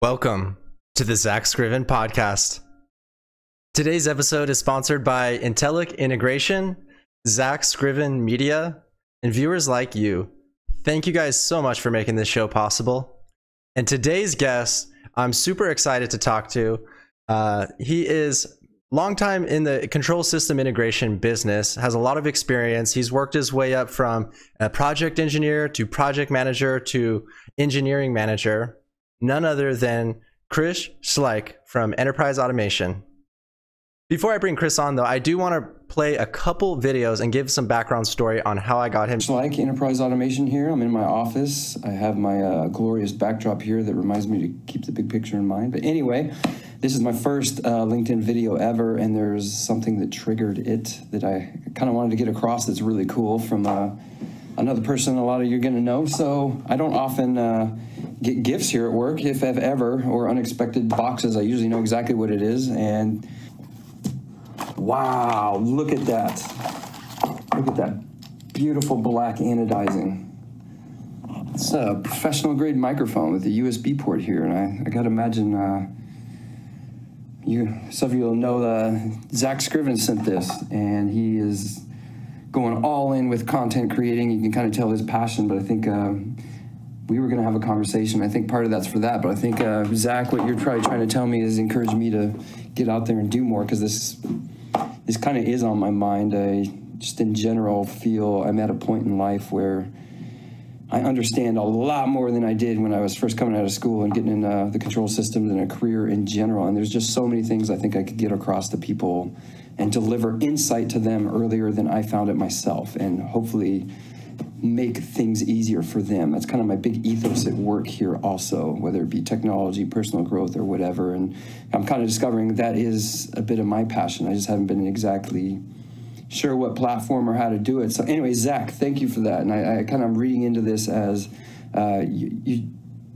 Welcome to the Zack Scriven podcast. Today's episode is sponsored by Intellic Integration, Zack Scriven Media, and viewers like you. Thank you guys so much for making this show possible. And today's guest, I'm super excited to talk to. He is long time in the control system integration business, has a lot of experience. He's worked his way up from a project engineer to project manager to engineering manager. None other than Chris Schleich from Enterprise Automation. Before I bring Chris on, though, I do want to play a couple videos and give some background story on how I got him. Schleich, Enterprise Automation here. I'm in my office. I have my glorious backdrop here that reminds me to keep the big picture in mind. But anyway, this is my first LinkedIn video ever, and there's something that triggered it that I kind of wanted to get across that's really cool from another person a lot of you are going to know. So I don't often get gifts here at work, if ever, or unexpected boxes. I usually know exactly what it is. And wow, look at that. Look at that beautiful black anodizing. It's a professional grade microphone with a USB port here. And I got to imagine some of you will know Zack Scriven sent this, and he is going all in with content creating. You can kind of tell his passion, but I think we were going to have a conversation. I think part of that's for that, but I think, Zach, what you're probably trying to tell me is encourage me to get out there and do more, because this kind of is on my mind. I just in general feel I'm at a point in life where I understand a lot more than I did when I was first coming out of school and getting in the control systems and a career in general. And there's just so many things I think I could get across to people and deliver insight to them earlier than I found it myself, and hopefully make things easier for them. That's kind of my big ethos at work here also, whether it be technology, personal growth, or whatever. And I'm kind of discovering that is a bit of my passion. I just haven't been exactly sure what platform or how to do it. So anyway, Zach, thank you for that. And I kind of reading into this as you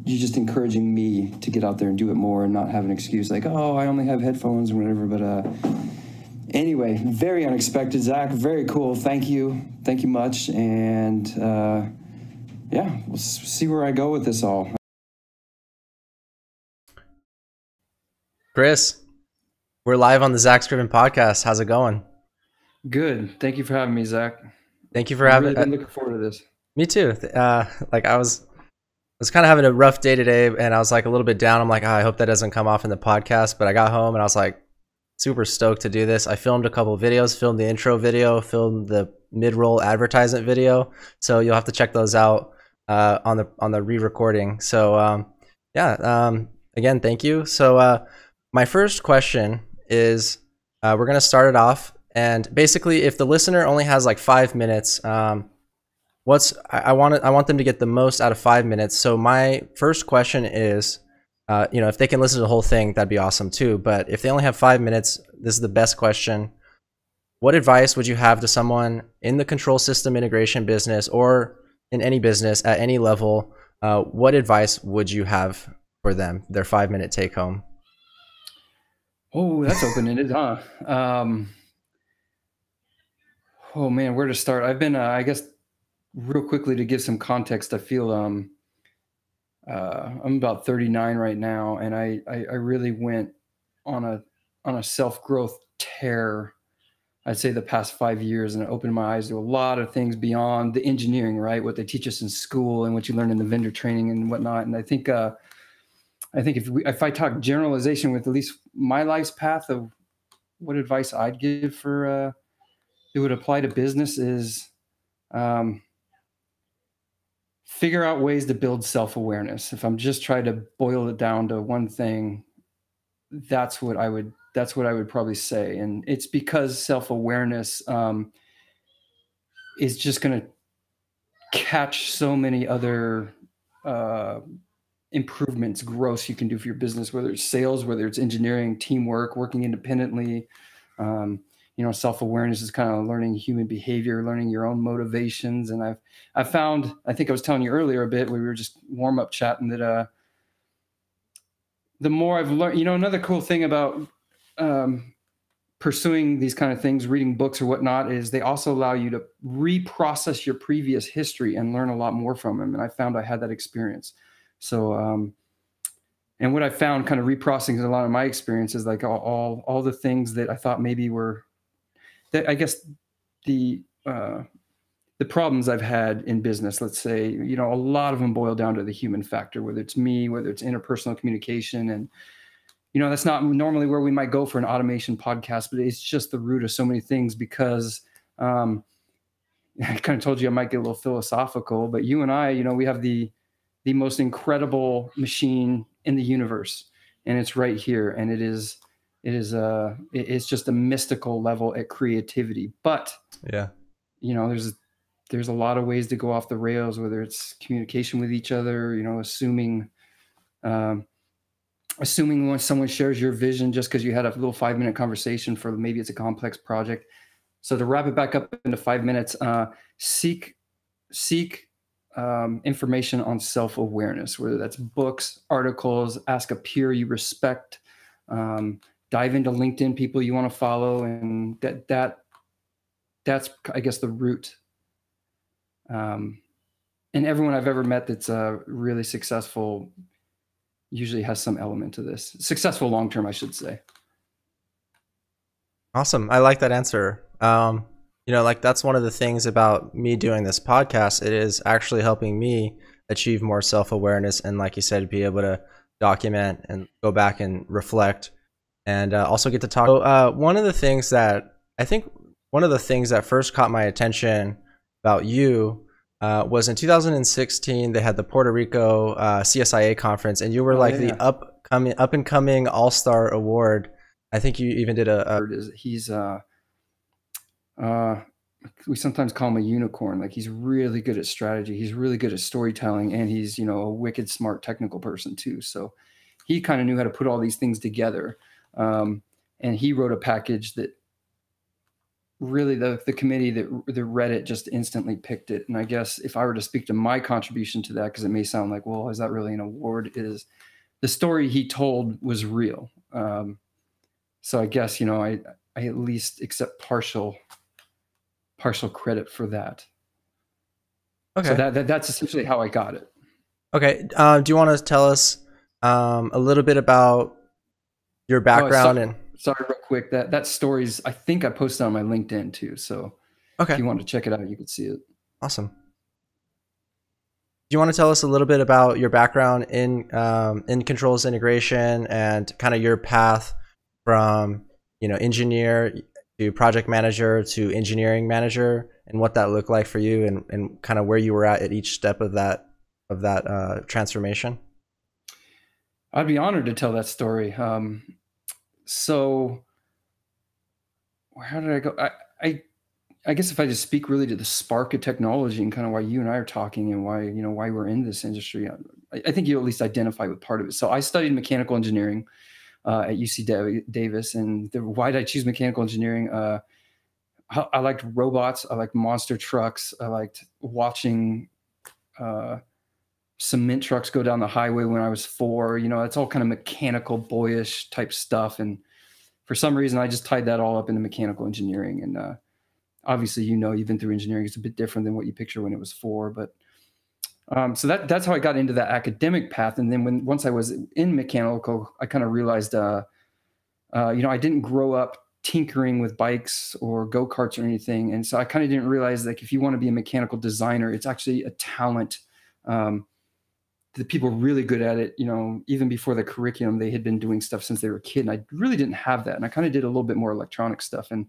just encouraging me to get out there and do it more and not have an excuse like, oh, I only have headphones or whatever. But anyway, very unexpected, Zach. Very cool. Thank you. Thank you much. And yeah, we'll see where I go with this all. Chris, we're live on the Zack Scriven podcast. How's it going? Good. Thank you for having me, Zach. Thank you for having me. I've really been looking forward to this. Me too. Like I was kind of having a rough day today, and I was like a little bit down. I'm like, I hope that doesn't come off in the podcast. But I got home and I was like, super stoked to do this. I filmed a couple of videos, filmed the intro video, filmed the mid-roll advertisement video. So you'll have to check those out on the re-recording. So again, thank you. So my first question is, we're gonna start it off, and basically, if the listener only has like 5 minutes, I want them to get the most out of 5 minutes. So my first question is, if they can listen to the whole thing, that'd be awesome too. But if they only have 5 minutes, this is the best question. What advice would you have to someone in the control system integration business or in any business at any level? What advice would you have for them, their 5 minute take home? Oh, that's open-ended, huh? Oh man, where to start? I've been, I guess, real quickly to give some context, I feel I'm about 39 right now, and I really went on a self-growth tear, I'd say, the past 5 years, and it opened my eyes to a lot of things beyond the engineering, right? What they teach us in school and what you learn in the vendor training and whatnot. And I think if I talk generalization with at least my life's path of what advice I'd give for it would apply to business is figure out ways to build self-awareness. If I'm just trying to boil it down to one thing, that's what I would probably say. And it's because self-awareness is just going to catch so many other improvements, growth you can do for your business, whether it's sales, whether it's engineering, teamwork, working independently. Self-awareness is kind of learning human behavior, learning your own motivations. And I've found, I think I was telling you earlier a bit, we were just warm up chatting, that the more I've learned, another cool thing about pursuing these kind of things, reading books or whatnot, is they also allow you to reprocess your previous history and learn a lot more from them. And I found I had that experience. So, And what I found kind of reprocessing a lot of my experiences, like all the things that I thought maybe were, that I guess the problems I've had in business, let's say, you know, a lot of them boil down to the human factor, whether it's me, whether it's interpersonal communication. And, you know, that's not normally where we might go for an automation podcast, but it's just the root of so many things because I kind of told you I might get a little philosophical, but you and I, you know, we have the most incredible machine in the universe, and it's right here. And it's just a mystical level at creativity. But, Yeah. you know, there's a lot of ways to go off the rails, whether it's communication with each other, you know, assuming when someone shares your vision just because you had a little 5-minute conversation for maybe it's a complex project. So to wrap it back up into 5 minutes, seek information on self-awareness, whether that's books, articles, ask a peer you respect, dive into LinkedIn people you want to follow. And that's, I guess, the root. And everyone I've ever met that's really successful usually has some element to this. Successful long-term, I should say. Awesome. I like that answer. You know, like that's one of the things about me doing this podcast. It is actually helping me achieve more self-awareness and, like you said, be able to document and go back and reflect and also get to talk. So, one of the things that first caught my attention about you was in 2016, they had the Puerto Rico CSIA conference, and you were the up and coming all-star award. I think you even did he's we sometimes call him a unicorn. Like, he's really good at strategy. He's really good at storytelling, and he's, you know, a wicked smart technical person too. So he kind of knew how to put all these things together. And he wrote a package that really the committee that read it just instantly picked it. And I guess if I were to speak to my contribution to that, because it may sound like, well, is that really an award? Is the story he told was real. So I guess, you know, I at least accept partial credit for that. Okay. So that's essentially how I got it. Okay. Do you want to tell us a little bit about your background? Sorry, real quick. That story's, I think I posted on my LinkedIn too. So okay, if you want to check it out, you can see it. Awesome. Do you want to tell us a little bit about your background in controls integration and kind of your path from, you know, engineer to project manager to engineering manager, and what that looked like for you, and kind of where you were at each step of that transformation? I'd be honored to tell that story. So how did I go? I guess if I just speak really to the spark of technology and kind of why you and I are talking and why, you know, why we're in this industry, I think you at least identify with part of it. So I studied mechanical engineering at UC Davis. And why did I choose mechanical engineering? I liked robots. I liked monster trucks. I liked watching cement trucks go down the highway when I was 4. You know, it's all kind of mechanical, boyish type stuff. And for some reason, I just tied that all up into mechanical engineering. And obviously, you know, you've been through engineering. It's a bit different than what you picture when it was 4. But so that's how I got into that academic path. And then once I was in mechanical, I kind of realized, you know, I didn't grow up tinkering with bikes or go-karts or anything. And so I kind of didn't realize, like, if you want to be a mechanical designer, it's actually a talent. The people really good at it, you know, even before the curriculum, they had been doing stuff since they were a kid. And I really didn't have that. And I kind of did a little bit more electronic stuff. And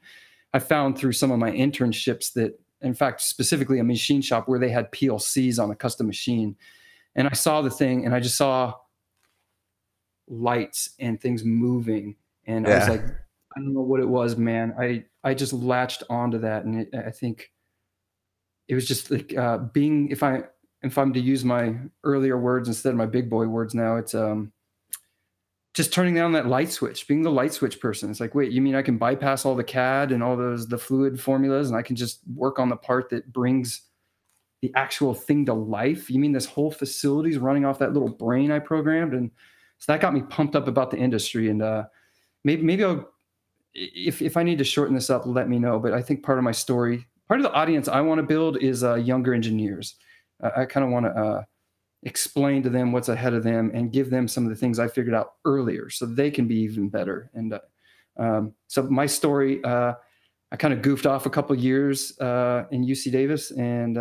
I found through some of my internships that, in fact, specifically a machine shop where they had PLCs on a custom machine. And I saw the thing, and I just saw lights and things moving. And I was like, I don't know what it was, man. I just latched onto that. And I think it was just like being, if I'm to use my earlier words instead of my big boy words now, it's just turning down that light switch, being the light switch person. It's like, wait, you mean I can bypass all the CAD and all the fluid formulas, and I can just work on the part that brings the actual thing to life? You mean this whole facility is running off that little brain I programmed? And so that got me pumped up about the industry. And maybe I'll, if I need to shorten this up, let me know. But I think part of my story, part of the audience I want to build is younger engineers. I kind of want to explain to them what's ahead of them, and give them some of the things I figured out earlier so they can be even better. And so my story, I kind of goofed off a couple years in UC Davis and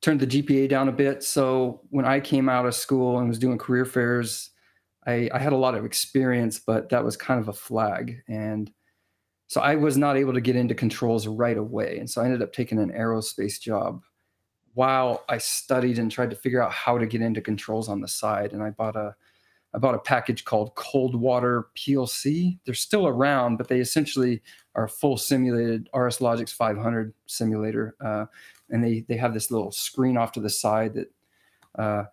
turned the GPA down a bit. So when I came out of school and was doing career fairs, I had a lot of experience, but that was kind of a flag. And so I was not able to get into controls right away. And so I ended up taking an aerospace job while I studied and tried to figure out how to get into controls on the side. And I bought a package called Cold Water PLC. They're still around, but they essentially are a full simulated RS Logix 500 simulator. And they have this little screen off to the side that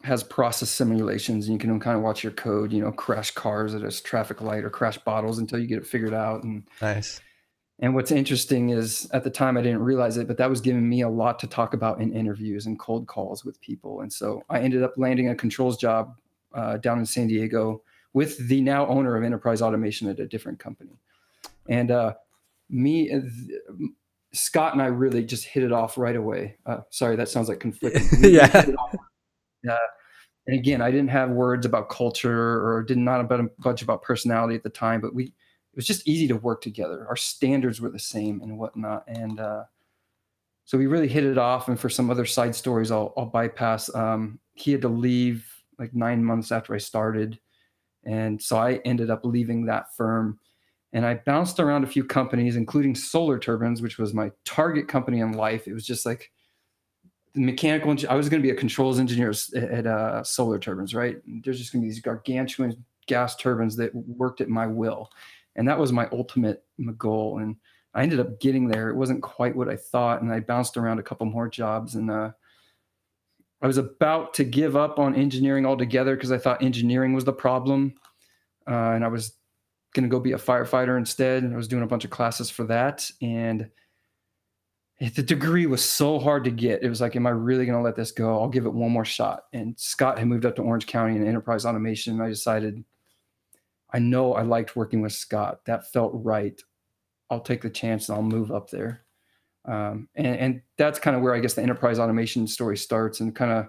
has process simulations, and you can kind of watch your code, crash cars at a traffic light or crash bottles until you get it figured out. And Nice. And what's interesting is at the time I didn't realize it, but that was giving me a lot to talk about in interviews and cold calls with people. And so I ended up landing a controls job down in San Diego with the now owner of Enterprise Automation at a different company. And Scott and I really just hit it off right away. Sorry, that sounds like conflicting. Yeah. And again, I didn't have words about culture or did not about a bunch about personality at the time, but it was just easy to work together. Our standards were the same and whatnot. And so we really hit it off. And for some other side stories, I'll bypass. He had to leave like 9 months after I started. And so I ended up leaving that firm. And I bounced around a few companies, including Solar Turbines, which was my target company in life. It was just like the mechanical. I was going to be a controls engineer at Solar Turbines, right? There's just going to be these gargantuan gas turbines that worked at my will. And that was my ultimate goal. And I ended up getting there. It wasn't quite what I thought. And I bounced around a couple more jobs. And I was about to give up on engineering altogether because I thought engineering was the problem. And I was going to go be a firefighter instead. And I was doing a bunch of classes for that. And the degree was so hard to get. It was like, am I really going to let this go? I'll give it one more shot. And Scott had moved up to Orange County in enterprise automation. And I decided, I know I liked working with Scott. That felt right. I'll take the chance and I'll move up there. And that's kind of where I guess the enterprise automation story starts, and kind of,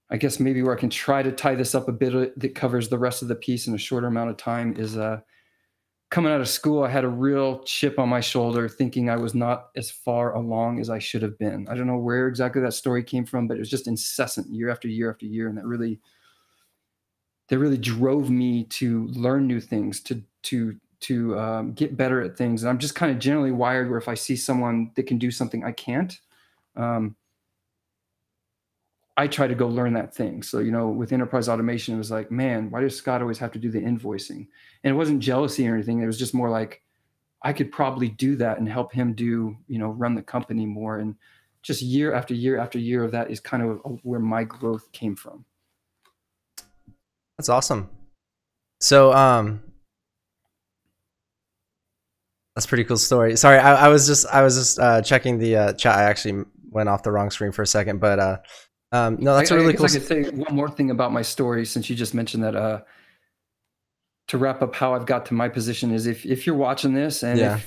I guess maybe where I can try to tie this up a bit that covers the rest of the piece in a shorter amount of time is coming out of school, I had a real chip on my shoulder thinking I was not as far along as I should have been. I don't know where exactly that story came from, but it was just incessant year after year after year. And that really drove me to learn new things, to get better at things. And I'm just kind of generally wired where if I see someone that can do something I can't, I try to go learn that thing. So, with enterprise automation, it was like, man, why does Scott always have to do the invoicing? And it wasn't jealousy or anything. It was just more like, I could probably do that and help him run the company more. And just year after year after year of that is kind of where my growth came from. That's awesome. So, that's a pretty cool story. Sorry, I was just checking the chat. I actually went off the wrong screen for a second, but no, that's a really cool. I could say one more thing about my story, since you just mentioned that. To wrap up how I've got to my position is if you're watching this and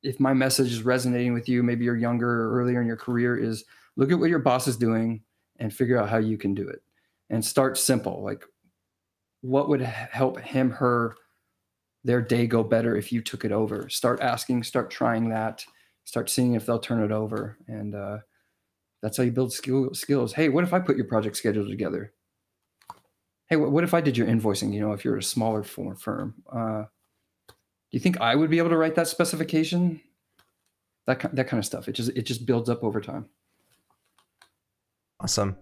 if my message is resonating with you, maybe you're younger or earlier in your career, is look at what your boss is doing and figure out how you can do it, and start simple. Like, what would help him, her, their day go better if you took it over? Start asking, start trying that, start seeing if they'll turn it over. And that's how you build skills. Hey, what if I put your project schedule together? Hey, what if I did your invoicing? If you're a smaller firm, do you think I would be able to write that specification? That kind of stuff. It just builds up over time. Awesome.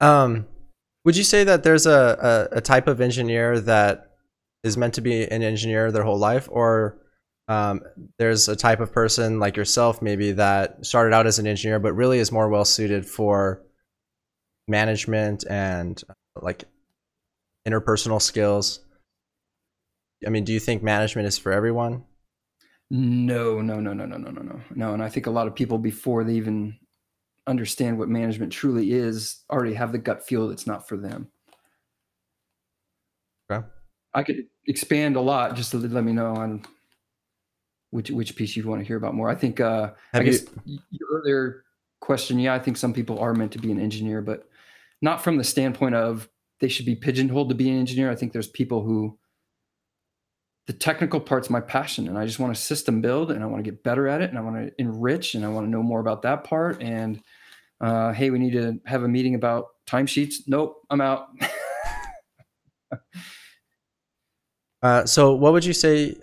Would you say that there's a type of engineer that is meant to be an engineer their whole life, or there's a type of person like yourself maybe that started out as an engineer but really is more well suited for management and like interpersonal skills? I mean, do you think management is for everyone? No. And I think a lot of people, before they even understand what management truly is, already have the gut feel it's not for them. Okay. I could expand a lot, just to let me know on which piece you'd want to hear about more. I think I guess you earlier question, yeah, I think some people are meant to be an engineer, but not from the standpoint of they should be pigeonholed to be an engineer. I think there's people who, the technical part's my passion, and I just want to system build, and I want to get better at it, and I want to enrich, and I want to know more about that part. And hey, we need to have a meeting about timesheets. Nope, I'm out. So what would you say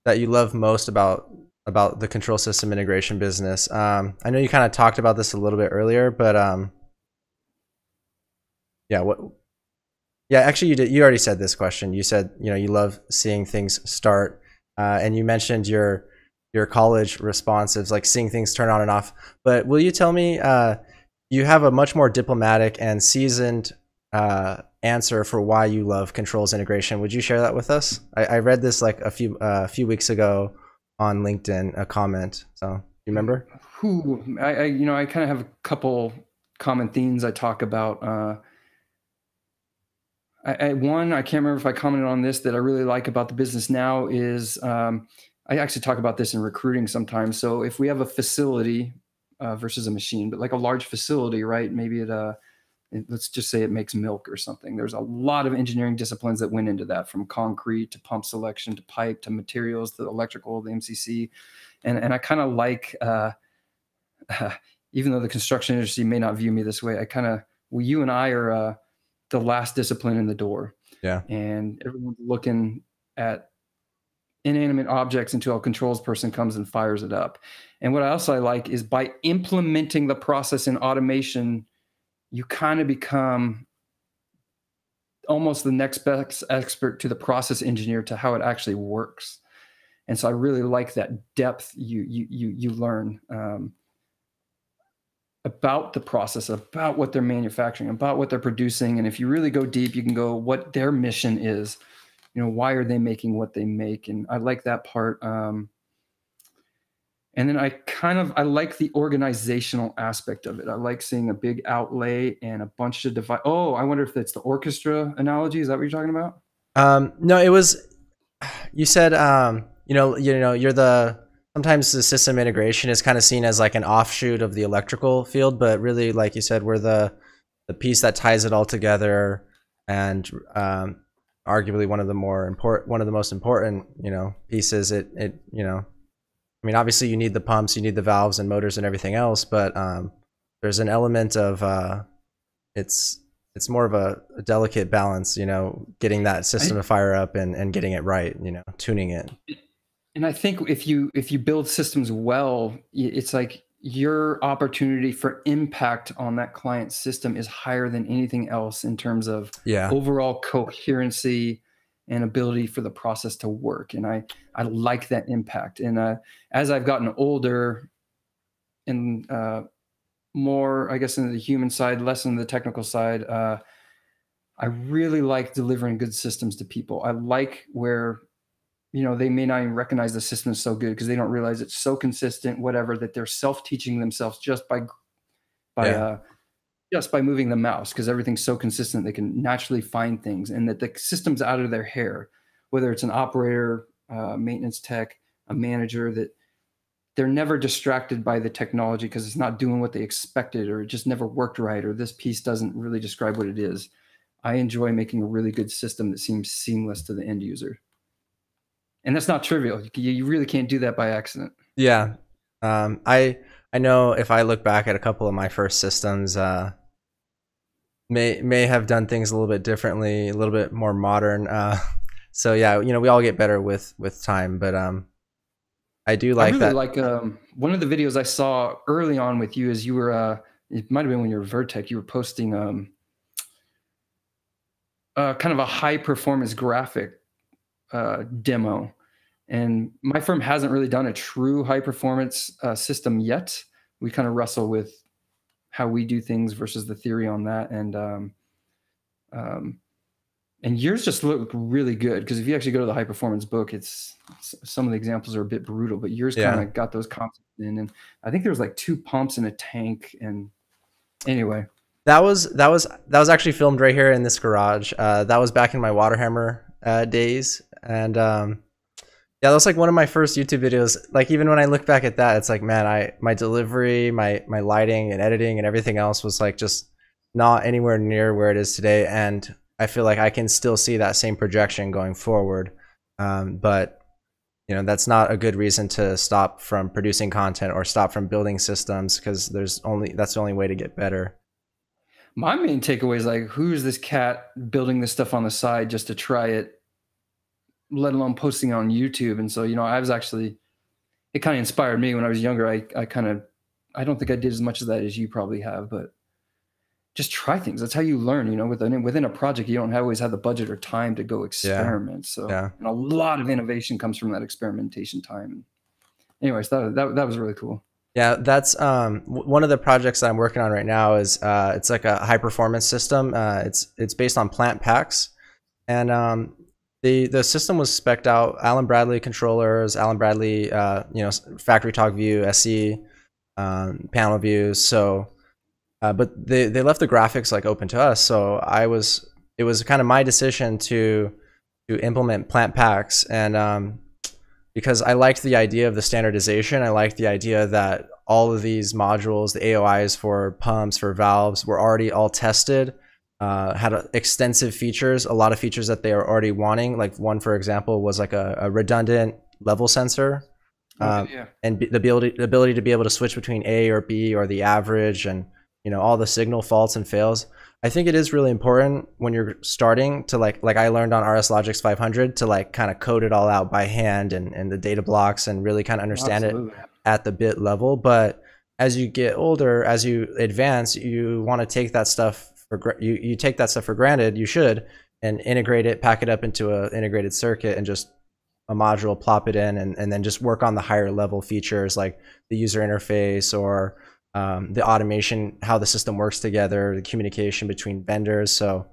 that you love most about the control system integration business? I know you kind of talked about this a little bit earlier, but yeah, yeah, actually you already said this question. You said, you know, you love seeing things start, and you mentioned your college responsives, like seeing things turn on and off. But will you tell me, you have a much more diplomatic and seasoned answer for why you love controls integration. Would you share that with us? I read this like a few weeks ago on LinkedIn, a comment. So you remember? I kind of have a couple common themes I talk about. One, I can't remember if I commented on this, that I really like about the business now is, I actually talk about this in recruiting sometimes. So if we have a facility versus a machine, but like a large facility, right? Maybe let's just say it makes milk or something. There's a lot of engineering disciplines that went into that, from concrete to pump selection to pipe to materials to electrical, the MCC. And I kind of like, even though the construction industry may not view me this way, you and I are the last discipline in the door. Yeah. And everyone's looking at inanimate objects until a controls person comes and fires it up. And what I like is, by implementing the process in automation, you kind of become almost the next best expert to the process engineer to how it actually works. And so I really like that depth you learn about the process, about what they're manufacturing, about what they're producing. And if you really go deep, you can go what their mission is. You know, why are they making what they make? And I like that part. And then I like the organizational aspect of it. I like seeing a big outlay and a bunch of device. Oh, I wonder if it's the orchestra analogy. Is that what you're talking about? No, it was, you said, sometimes the system integration is kind of seen as like an offshoot of the electrical field, but really, like you said, we're the piece that ties it all together, and arguably one of the most important, pieces. I mean, obviously you need the pumps, you need the valves and motors and everything else, but there's an element of it's more of a delicate balance, getting that system to fire up and getting it right, tuning it. And I think if you build systems well, it's like your opportunity for impact on that client's system is higher than anything else in terms of overall coherency and ability for the process to work. And I like that impact. And as I've gotten older and more, I guess, into the human side, less in the technical side, I really like delivering good systems to people. I like where, they may not even recognize the system is so good because they don't realize it's so consistent, whatever, that they're self-teaching themselves just by moving the mouse, because everything's so consistent they can naturally find things, and that the system's out of their hair, whether it's an operator, maintenance tech, a manager, that they're never distracted by the technology because it's not doing what they expected, or it just never worked right, or this piece doesn't really describe what it is. I enjoy making a really good system that seems seamless to the end user. And that's not trivial. You really can't do that by accident. Yeah. I know if I look back at a couple of my first systems, may have done things a little bit differently, a little bit more modern. So yeah, we all get better with time, but I do like that. Like one of the videos I saw early on with you is you were, it might've been when you were Vertec, you were posting kind of a high performance graphic demo. And my firm hasn't really done a true high performance system yet. We kind of wrestle with how we do things versus the theory on that. And yours just look really good, because if you actually go to the high performance book, it's some of the examples are a bit brutal, but yours kind of got those concepts in. And I think there was like 2 pumps in a tank. And anyway, that was actually filmed right here in this garage. That was back in my Waterhammer days, and Yeah, that was like one of my first YouTube videos. Like even when I look back at that, it's like, man, my delivery, my lighting and editing and everything else was like just not anywhere near where it is today. And I feel like I can still see that same projection going forward. But you know, that's not a good reason to stop from producing content or stop from building systems, because that's the only way to get better. My main takeaway is like, who's this cat building this stuff on the side just to try it, let alone posting on YouTube? And so, you know, I was actually, it kind of inspired me when I was younger. I don't think I did as much of that as you probably have, but just try things. That's how you learn, you know, within a project, you don't always have the budget or time to go experiment. So, Yeah. and a lot of innovation comes from that experimentation time. Anyways, that was really cool. Yeah, that's one of the projects that I'm working on right now is it's like a high performance system. It's based on plant packs, and the system was spec'd out Allen Bradley controllers, Allen Bradley you know, factory talk view, SE panel views. So, but they left the graphics like open to us. So it was kind of my decision to implement plant packs, and because I liked the idea of the standardization. I liked the idea that all of these modules, the AOIs for pumps, for valves, were already all tested, had extensive features, a lot of features that they are already wanting. Like one, for example, was like a redundant level sensor, and the ability to be able to switch between A or B or the average, and you know, all the signal faults and fails. I think it is really important when you're starting to like I learned on RS Logix 500 to like kind of code it all out by hand, and the data blocks, and really kind of understand it at the bit level. But as you get older, as you advance, you want to take that stuff you take that stuff for granted. You should, and integrate it, pack it up into a integrated circuit, and just a module, plop it in, and then just work on the higher level features like the user interface, or the automation, how the system works together, the communication between vendors. So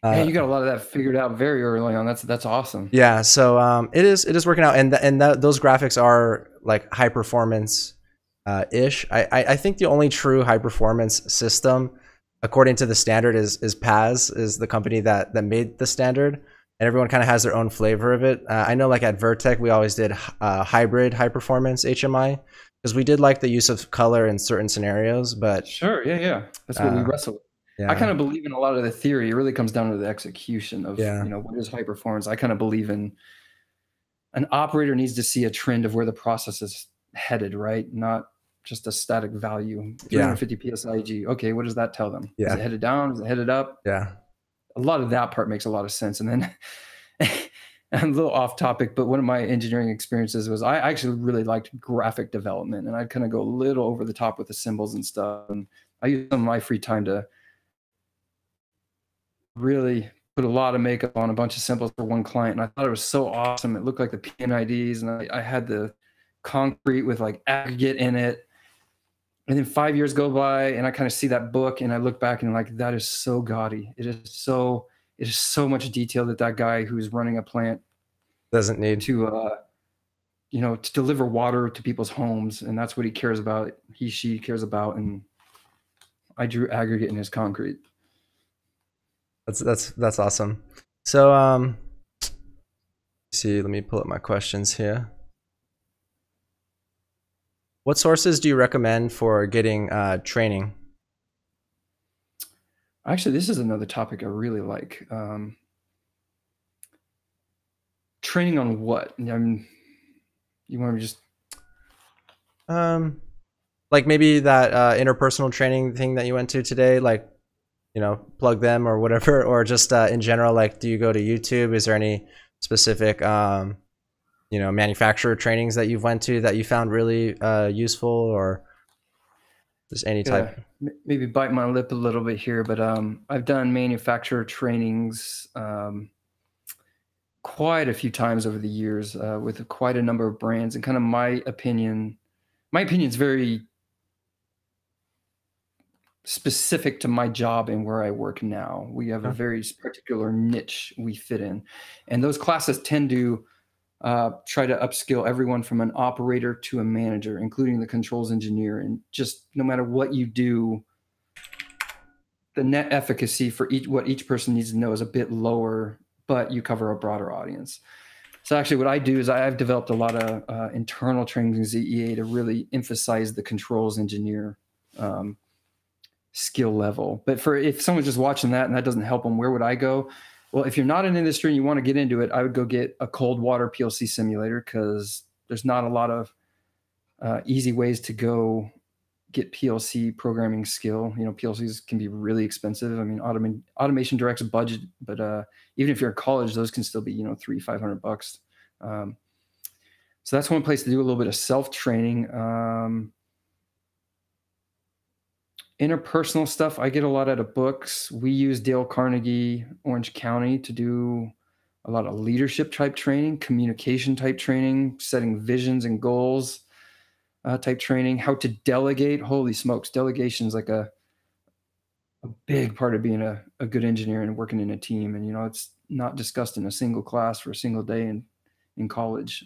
yeah, you got a lot of that figured out very early on. That's awesome. Yeah, so it is working out, and those graphics are like high performance ish. I think the only true high performance system, according to the standard, is Paz, is the company that made the standard, and everyone kind of has their own flavor of it. I know like at Vertec we always did hybrid high performance HMI, because we did like the use of color in certain scenarios. But sure, yeah, that's what we wrestle with. Yeah. I kind of believe in a lot of the theory. It really comes down to the execution of, Yeah. you know, what is high performance. I kind of believe in an operator needs to see a trend of where the process is headed, right? Not just a static value. 350 psi. Okay, what does that tell them? Yeah. Is it headed down? Is it headed up? Yeah. A lot of that part makes a lot of sense. And then I'm a little off topic, but one of my engineering experiences was I actually really liked graphic development, and I'd kind of go a little over the top with the symbols and stuff. And I used some of my free time to really put a lot of makeup on a bunch of symbols for one client. And I thought it was so awesome. It looked like the PNIDs, and I had the concrete with like aggregate in it. And then 5 years go by, and I kind of see that book, and I look back and I'm like, that is so gaudy. It is so much detail that guy who's running a plant doesn't need to, you know, to deliver water to people's homes. And that's what he cares about. She cares about. And I drew aggregate in his concrete. That's awesome. So let's see, let me pull up my questions here. What sources do you recommend for getting training? Actually, this is another topic I really like. Training on what? I mean, you want to just like maybe that interpersonal training thing that you went to today, like, you know, plug them or whatever, or just in general, like, do you go to YouTube? Is there any specific you know, manufacturer trainings that you've went to that you found really useful, or just any type? Maybe bite my lip a little bit here, but I've done manufacturer trainings quite a few times over the years with quite a number of brands, and kind of my opinion is very specific to my job and where I work now. We have a very particular niche we fit in, and those classes tend to try to upskill everyone from an operator to a manager, including the controls engineer. And just no matter what you do, the net efficacy for what each person needs to know is a bit lower, but you cover a broader audience. So actually what I do is I've developed a lot of internal trainings at EA to really emphasize the controls engineer skill level. But if someone's just watching that and that doesn't help them, where would I go? Well, if you're not in industry and you want to get into it, I would go get a cold water PLC simulator, because there's not a lot of easy ways to go get PLC programming skill. You know, PLCs can be really expensive. I mean, automation directs a budget, but even if you're in college, those can still be, you know, $300-500. So that's one place to do a little bit of self-training. Interpersonal stuff, I get a lot out of books. We use Dale Carnegie, Orange County, to do a lot of leadership type training, communication type training, setting visions and goals type training, how to delegate. Holy smokes, delegation is like a big part of being a good engineer and working in a team. And, you know, it's not discussed in a single class for a single day in college.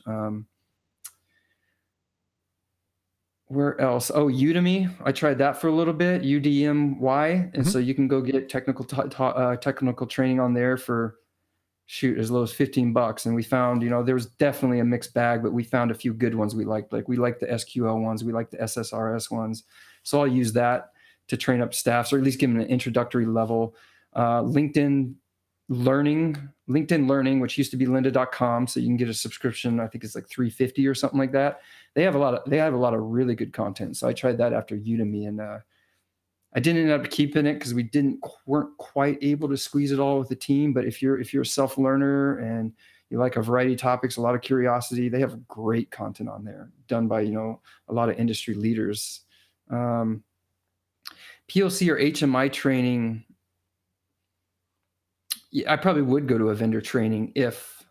Where else? Oh, Udemy. I tried that for a little bit, UDMY. And so you can go get technical training on there for, shoot, as low as $15. And we found, you know, there was definitely a mixed bag, but we found a few good ones we liked. Like we liked the SQL ones, we liked the SSRS ones. So I'll use that to train up staffs, or at least give them an introductory level. LinkedIn Learning, which used to be lynda.com. So you can get a subscription. I think it's like $350 or something like that. They have a lot of really good content. So I tried that after Udemy, and I didn't end up keeping it because we weren't quite able to squeeze it all with the team. But if you're a self-learner and you like a variety of topics, a lot of curiosity, they have great content on there done by, you know, a lot of industry leaders. PLC or HMI training, I probably would go to a vendor training if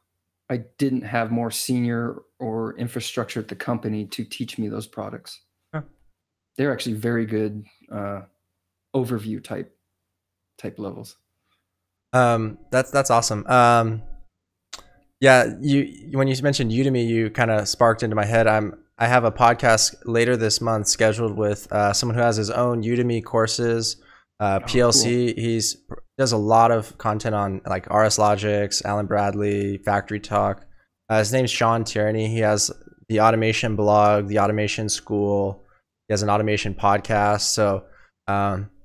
I didn't have more senior or infrastructure at the company to teach me those products. Huh. They're actually very good overview type levels. That's awesome. Yeah, when you mentioned Udemy, you kind of sparked into my head. I have a podcast later this month scheduled with someone who has his own Udemy courses. PLC, cool. He does a lot of content on like RS Logics, Alan Bradley, Factory Talk. His name's Sean Tierney. He has the automation blog, the automation school. He has an automation podcast. So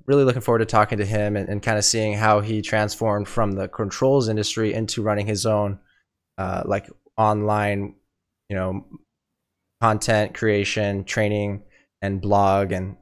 really looking forward to talking to him and kind of seeing how he transformed from the controls industry into running his own like online, you know, content creation, training, and blog and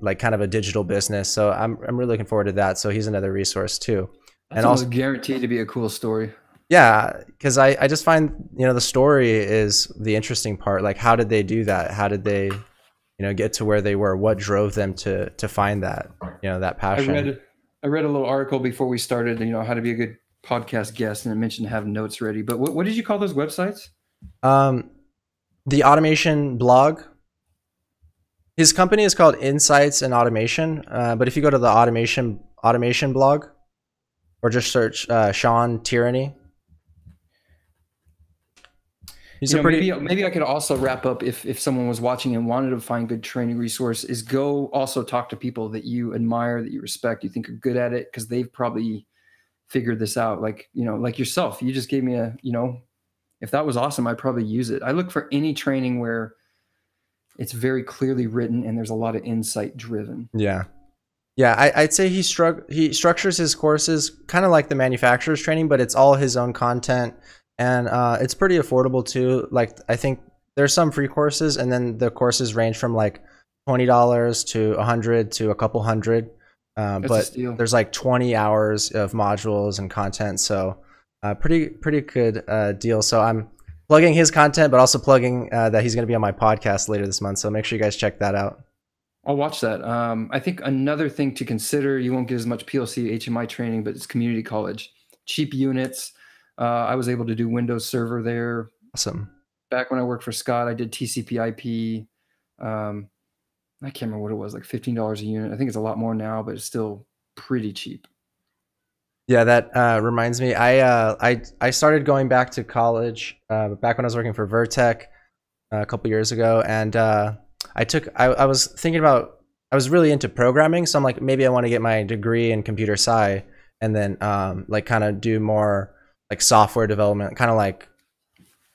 like kind of a digital business. So I'm really looking forward to that. So he's another resource too. That's and also guaranteed to be a cool story. Yeah, because I just find, you know, the story is the interesting part. Like, how did they do that? How did they, you know, get to where they were? What drove them to find that, you know, that passion? I read a little article before we started, you know, how to be a good podcast guest, and it mentioned having notes ready. But what did you call those websites? The automation blog. His company is called Insights and Automation, but if you go to the automation blog, or just search Sean Tierney, maybe I could also wrap up if someone was watching and wanted to find good training resource, is go also talk to people that you admire, that you respect, you think are good at it, because they've probably figured this out. Like, you know, like yourself, you just gave me you know, if that was awesome, I'd probably use it. I look for any training where it's very clearly written and there's a lot of insight driven. Yeah. Yeah, I'd say he structures his courses kind of like the manufacturer's training, but it's all his own content, and it's pretty affordable too. Like, I think there's some free courses, and then the courses range from like $20 to $100 to a couple hundred. But there's like 20 hours of modules and content, so pretty good deal. So I'm plugging his content, but also plugging that he's going to be on my podcast later this month. So make sure you guys check that out. I'll watch that. I think another thing to consider, you won't get as much PLC HMI training, but it's community college. Cheap units. I was able to do Windows Server there. Awesome. Back when I worked for Scott, I did TCP IP. I can't remember what it was, like $15 a unit. I think it's a lot more now, but it's still pretty cheap. Yeah, that reminds me. I started going back to college back when I was working for Vertec a couple years ago, and I was thinking about, I was really into programming, so I'm like, maybe I want to get my degree in computer sci and then like kind of do more like software development, kind of like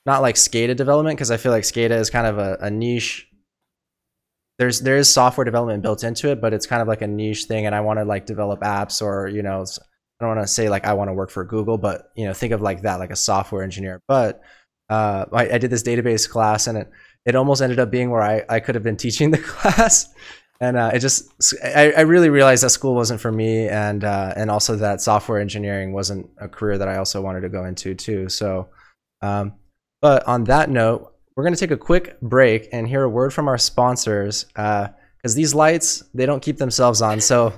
not like SCADA development, because I feel like SCADA is kind of a niche. There is software development built into it, but it's kind of like a niche thing, and I want to like develop apps, or I don't want to say like I want to work for Google, but think of like that, like a software engineer. But I did this database class, and it almost ended up being where I could have been teaching the class, and I really realized that school wasn't for me, and also that software engineering wasn't a career that I also wanted to go into too. So, but on that note, we're going to take a quick break and hear a word from our sponsors, because these lights, they don't keep themselves on. So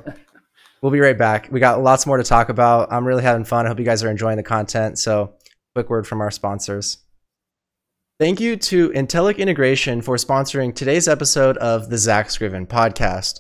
we'll be right back. We got lots more to talk about. I'm really having fun. I hope you guys are enjoying the content. So quick word from our sponsors. Thank you to Intellic Integration for sponsoring today's episode of the Zack Scriven podcast.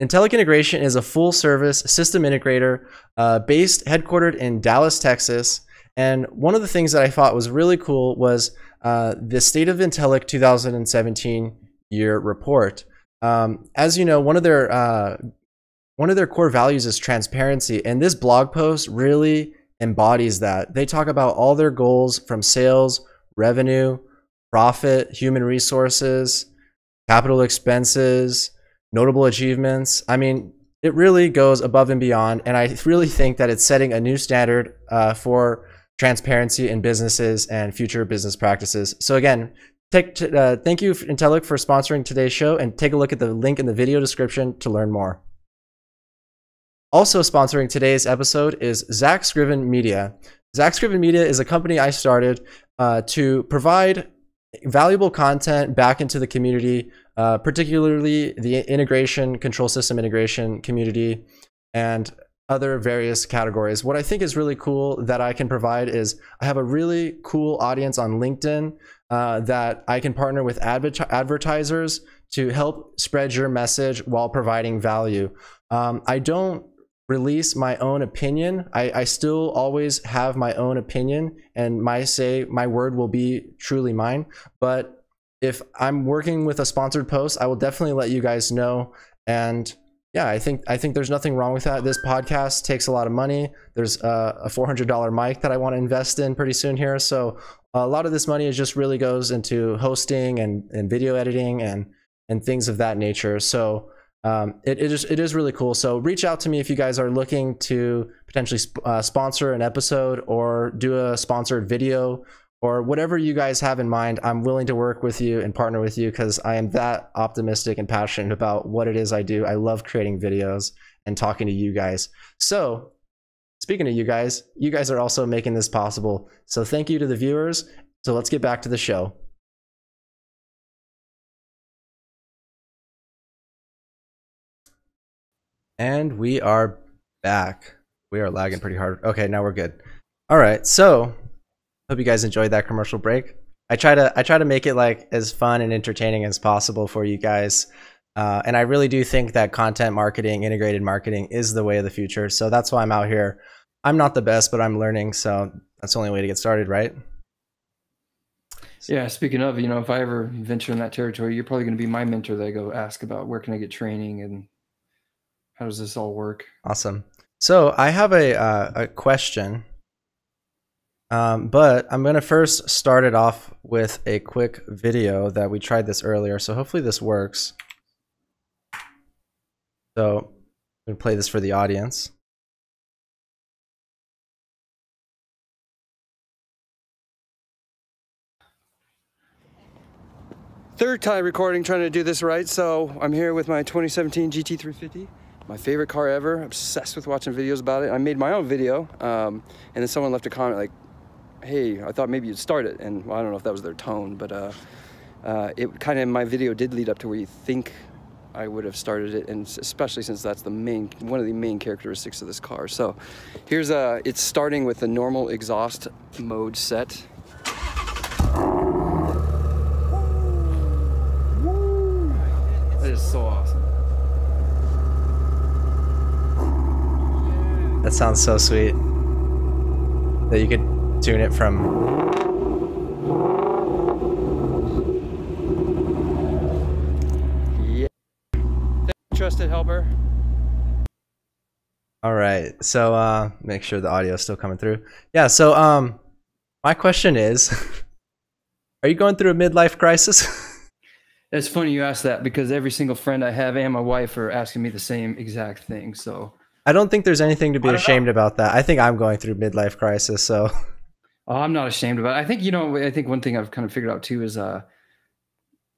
Intellic Integration is a full-service system integrator headquartered in Dallas, Texas. And one of the things that I thought was really cool was the State of Intellic 2017 year report. As you know, one of their core values is transparency, and this blog post really embodies that. They talk about all their goals from sales, revenue, profit, human resources, capital expenses, notable achievements. I mean, it really goes above and beyond, and I really think that it's setting a new standard for transparency in businesses and future business practices. So again, thank you, Intellic, for sponsoring today's show, and take a look at the link in the video description to learn more. Also sponsoring today's episode is Zack Scriven Media. Zack Scriven Media is a company I started to provide valuable content back into the community, particularly the control system integration community, and other various categories. What I think is really cool that I can provide is I have a really cool audience on LinkedIn that I can partner with advertisers to help spread your message while providing value. I don't release my own opinion. I still always have my own opinion, and my word will be truly mine. But if I'm working with a sponsored post, I will definitely let you guys know. And yeah, I think there's nothing wrong with that. This podcast takes a lot of money. There's a $400 mic that I want to invest in pretty soon here. So a lot of this money just really goes into hosting and video editing and things of that nature. So it is really cool. So reach out to me if you guys are looking to potentially sponsor an episode or do a sponsored video, or whatever you guys have in mind. I'm willing to work with you and partner with you, because I am that optimistic and passionate about what it is I do. I love creating videos and talking to you guys. So speaking of you guys are also making this possible. So thank you to the viewers. So let's get back to the show. And we are back. We are lagging pretty hard. Okay, now we're good. All right, so hope you guys enjoyed that commercial break. I try to make it like as fun and entertaining as possible for you guys. And I really do think that content marketing, integrated marketing is the way of the future. So that's why I'm out here. I'm not the best, but I'm learning. So that's the only way to get started, right? Yeah, speaking of, if I ever venture in that territory, you're probably going to be my mentor that I go ask about where can I get training and how does this all work? Awesome. So I have a question, but I'm going to first start it off with a quick video that we tried this earlier. So hopefully this works. So I'm going to play this for the audience. Third time recording, trying to do this right. So I'm here with my 2017 GT350. My favorite car ever. Obsessed with watching videos about it. I made my own video, and then someone left a comment like, hey, I thought maybe you'd start it. And well, I don't know if that was their tone, but it kind of, my video did lead up to where you think I would have started it, and especially since that's one of the main characteristics of this car. So here's it's starting with the normal exhaust mode set. That is so awesome. That sounds so sweet. That you could tune it from. Yeah. Trusted helper. All right. So make sure the audio is still coming through. Yeah. So my question is, Are you going through a midlife crisis? It's funny you ask that because every single friend I have and my wife are asking me the same exact thing. So I don't think there's anything to be I don't know. ashamed about that. I think I'm going through midlife crisis. So Oh, I'm not ashamed about it. I think, you know, I think one thing I've kind of figured out too is I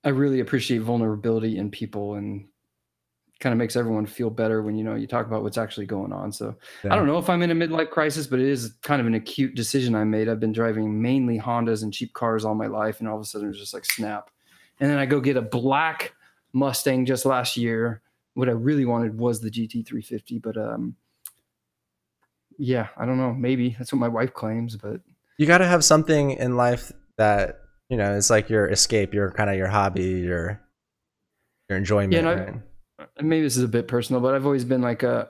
really appreciate vulnerability in people, and kind of makes everyone feel better when, you know, you talk about what's actually going on. So I yeah, don't know if I'm in a midlife crisis, but it is kind of an acute decision I made. I've been driving mainly Hondas and cheap cars all my life, and all of a sudden it was just like snap. And then I go get a black Mustang just last year. What I really wanted was the GT350, but yeah, I don't know. Maybe that's what my wife claims, but you got to have something in life that, you know, it's like your escape, your kind of your hobby, your yeah, enjoyment, right? maybe this is a bit personal, but I've always been like a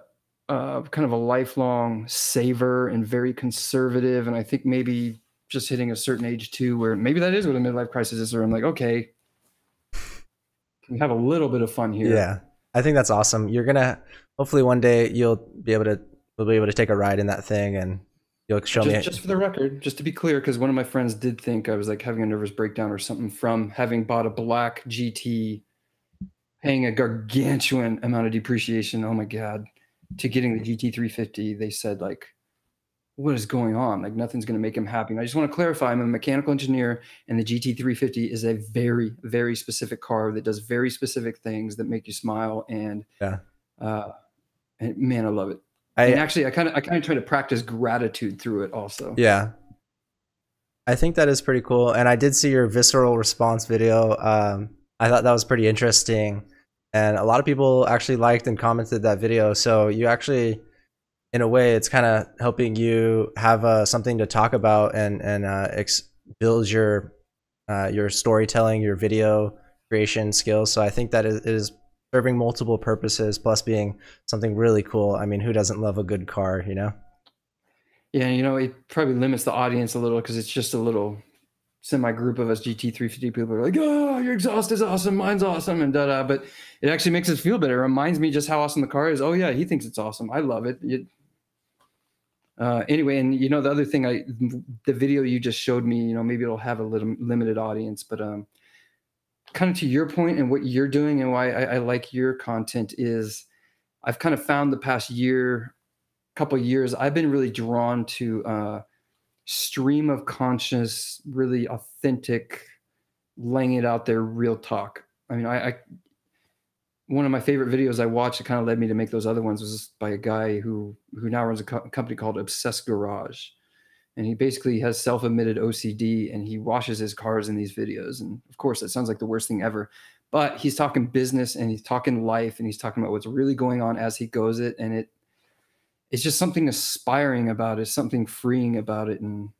kind of a lifelong saver and very conservative. And I think maybe just hitting a certain age too, where maybe that is what a midlife crisis is, where I'm like, okay, can we have a little bit of fun here? Yeah, I think that's awesome. You're gonna hopefully one day we'll be able to take a ride in that thing, and you'll show me. Just for the record, just to be clear, because one of my friends did think I was like having a nervous breakdown or something from having bought a black GT, paying a gargantuan amount of depreciation. Oh my God. To getting the GT350, they said like, what is going on? Like nothing's going to make him happy. And I just want to clarify, I'm a mechanical engineer, and the GT350 is a very, very specific car that does very specific things that make you smile. Yeah, Uh, and man, I love it. And I actually, I kind of try to practice gratitude through it also. yeah, I think that is pretty cool. And I did see your visceral response video. I thought that was pretty interesting, and a lot of people actually liked and commented that video. So you actually, in a way, it's kind of helping you have something to talk about and build your storytelling, your video creation skills. So I think that is serving multiple purposes, plus being something really cool. I mean, who doesn't love a good car, you know? Yeah, you know, it probably limits the audience a little because it's just a little semi group of us GT350 people are like, oh, your exhaust is awesome, mine's awesome, and da da. But it actually makes us feel better. It reminds me just how awesome the car is. Oh yeah, he thinks it's awesome. I love it. Anyway, and you know, the other thing, the video you just showed me, you know, maybe it'll have a little limited audience, but kind of to your point and what you're doing and why I like your content is I've kind of found the past couple of years, I've been really drawn to stream of conscious, really authentic, laying it out there, real talk. I mean, I one of my favorite videos I watched that kind of led me to make those other ones was by a guy who now runs a company called Obsessed Garage, and he basically has self-admitted OCD, and he washes his cars in these videos. And of course, that sounds like the worst thing ever, but he's talking business and he's talking life and he's talking about what's really going on as he goes it, and it's just something aspiring about it, something freeing about it, and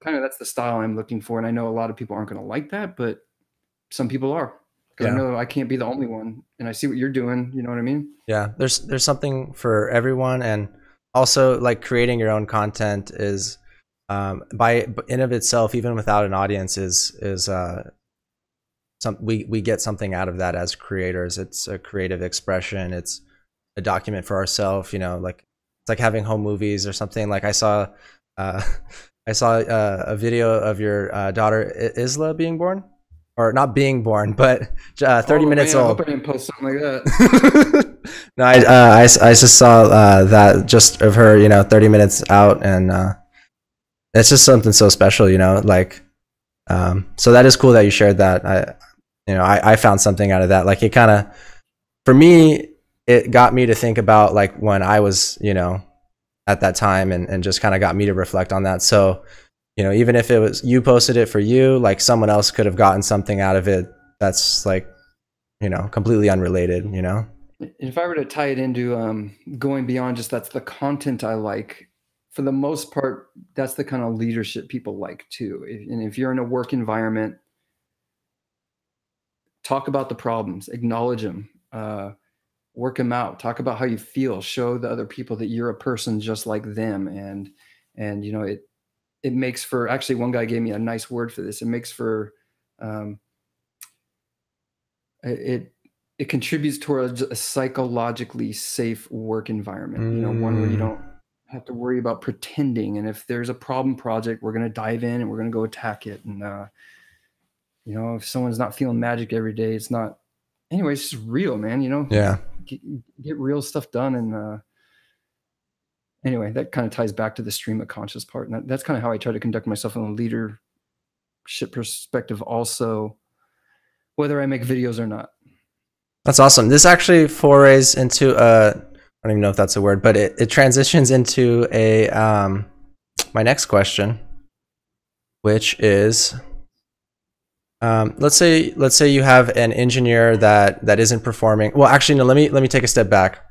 kind of that's the style I'm looking for. And I know a lot of people aren't going to like that, but some people are, because I Yeah. know I can't be the only one. And I see what you're doing. You know what I mean? Yeah. There's something for everyone. And also like creating your own content is by in of itself, even without an audience is we get something out of that as creators. It's a creative expression. It's a document for ourselves, you know, like it's like having home movies or something. Like uh I saw a video of your daughter Isla being born, or not being born, but 30 Oh minutes man, I hope old. I didn't post something like that. No, I just saw that just of her, you know, 30 minutes out, and it's just something so special, you know, like so that is cool that you shared that. I found something out of that. Like it kind of, for me, it got me to think about like when I was, you know, at that time, and just kind of got me to reflect on that. So, you know, even if it was you posted it for you, like someone else could have gotten something out of it that's like, you know, completely unrelated, you know? If I were to tie it into going beyond just that's the content I like, for the most part, that's the kind of leadership people like too. And if you're in a work environment, talk about the problems, acknowledge them, work them out, talk about how you feel, show the other people that you're a person just like them. And you know, it makes for, actually one guy gave me a nice word for this. It makes for, um, it it contributes towards a psychologically safe work environment. You know, one where you Mm, don't have to worry about pretending. And if there's a problem project, we're going to dive in and we're going to go attack it. And, you know, if someone's not feeling magic every day, it's not, anyway, it's just real, man, you know? Yeah. Get real stuff done. And, anyway, that kind of ties back to the stream of conscious part. And that's kind of how I try to conduct myself in a leadership perspective also, whether I make videos or not. That's awesome. This actually forays into I don't even know if that's a word, but it transitions into a my next question, which is let's say you have an engineer that isn't performing. Well, actually, no. Let me take a step back.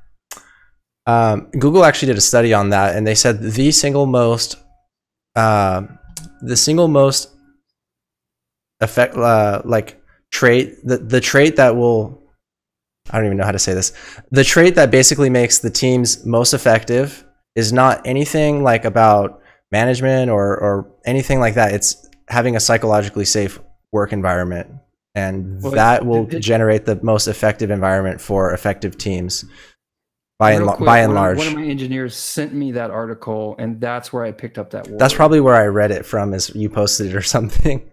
Google actually did a study on that, and they said the single most effect like trait, the trait that will, I don't even know how to say this. The trait that basically makes the teams most effective is not anything like about management or anything like that. It's having a psychologically safe work environment, and that will generate the most effective environment for effective teams by and large. One of my engineers sent me that article, and that's where I picked up that word. That's probably where I read it from, is you posted it or something.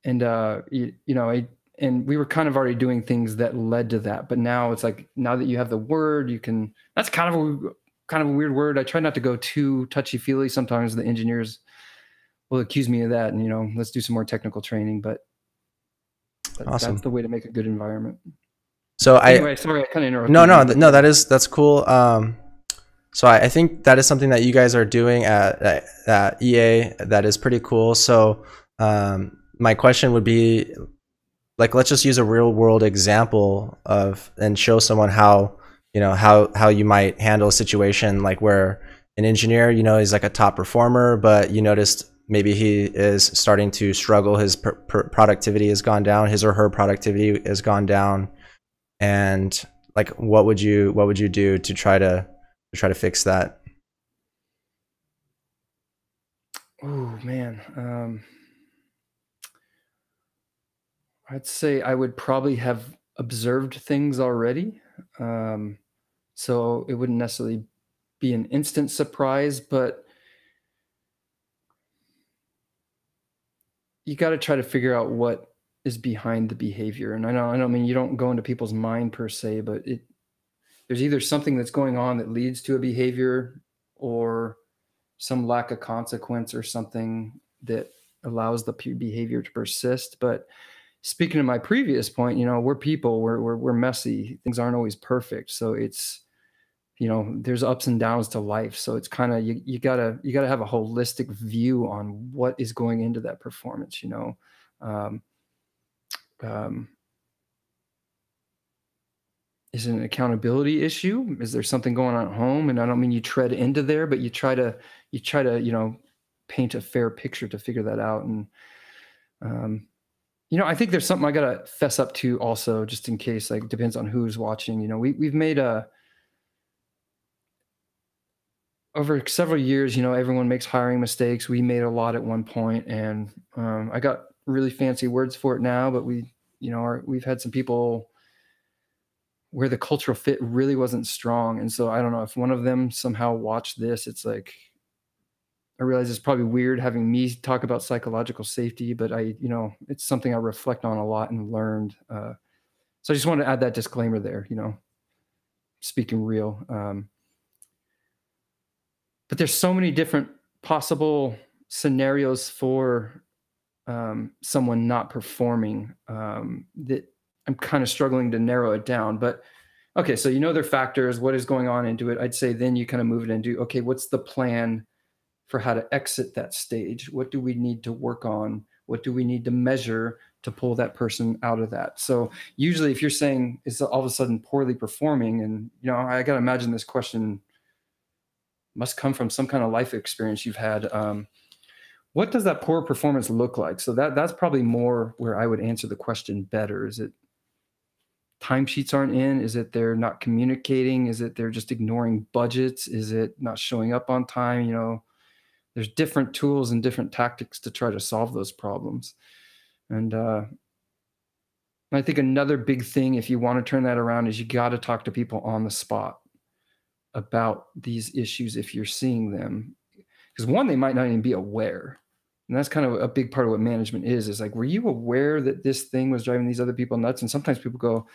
And you know, and we were kind of already doing things that led to that, but now it's like, now that you have the word, you can, that's kind of a weird word. I try not to go too touchy-feely. Sometimes the engineers will accuse me of that, and, you know, let's do some more technical training, but awesome. That's the way to make a good environment. So anyway, sorry, I kind of interrupted. No, that's cool. So I think that is something that you guys are doing at EA that is pretty cool. So my question would be, like, let's just use a real world example of, and show someone how, you know, how you might handle a situation like where an engineer, you know, is like a top performer, but you noticed maybe he is starting to struggle. His productivity has gone down. His or her productivity has gone down. And like, what would you do to try to fix that? Oh man. I'd say I would probably have observed things already. So it wouldn't necessarily be an instant surprise, but you got to try to figure out what is behind the behavior. And I don't mean you don't go into people's mind per se, but there's either something that's going on that leads to a behavior, or some lack of consequence, or something that allows the behavior to persist. But speaking of my previous point, you know, we're people, we're messy. Things aren't always perfect. So it's, you know, there's ups and downs to life. So it's kind of, you gotta have a holistic view on what is going into that performance, you know. Is it an accountability issue? Is there something going on at home? And I don't mean you tread into there, but you try to, you know, paint a fair picture to figure that out. And, you know, I think there's something I got to fess up to also, just in case, like, depends on who's watching. You know, we've made over several years, you know, everyone makes hiring mistakes. We made a lot at one point, and I got really fancy words for it now, but we, you know, we've had some people where the cultural fit really wasn't strong. And so I don't know if one of them somehow watched this, it's like, I realize it's probably weird having me talk about psychological safety, but you know, it's something I reflect on a lot and learned. So I just wanted to add that disclaimer there, you know, speaking real. But there's so many different possible scenarios for someone not performing that I'm kind of struggling to narrow it down. But okay, so you know their factors, what is going on into it. I'd say then you kind of move it and do, okay, what's the plan for how to exit that stage? What do we need to work on? What do we need to measure to pull that person out of that? So usually if you're saying it's all of a sudden poorly performing, and, you know, I got to imagine this question must come from some kind of life experience you've had. What does that poor performance look like? So that's probably more where I would answer the question better. Is it timesheets aren't in? Is it they're not communicating? Is it they're just ignoring budgets? Is it not showing up on time? You know, there's different tools and different tactics to try to solve those problems. And I think another big thing, if you want to turn that around, is you got to talk to people on the spot. about these issues if you're seeing them. Because one, they might not even be aware. And that's kind of a big part of what management is like, were you aware that this thing was driving these other people nuts? And sometimes people go,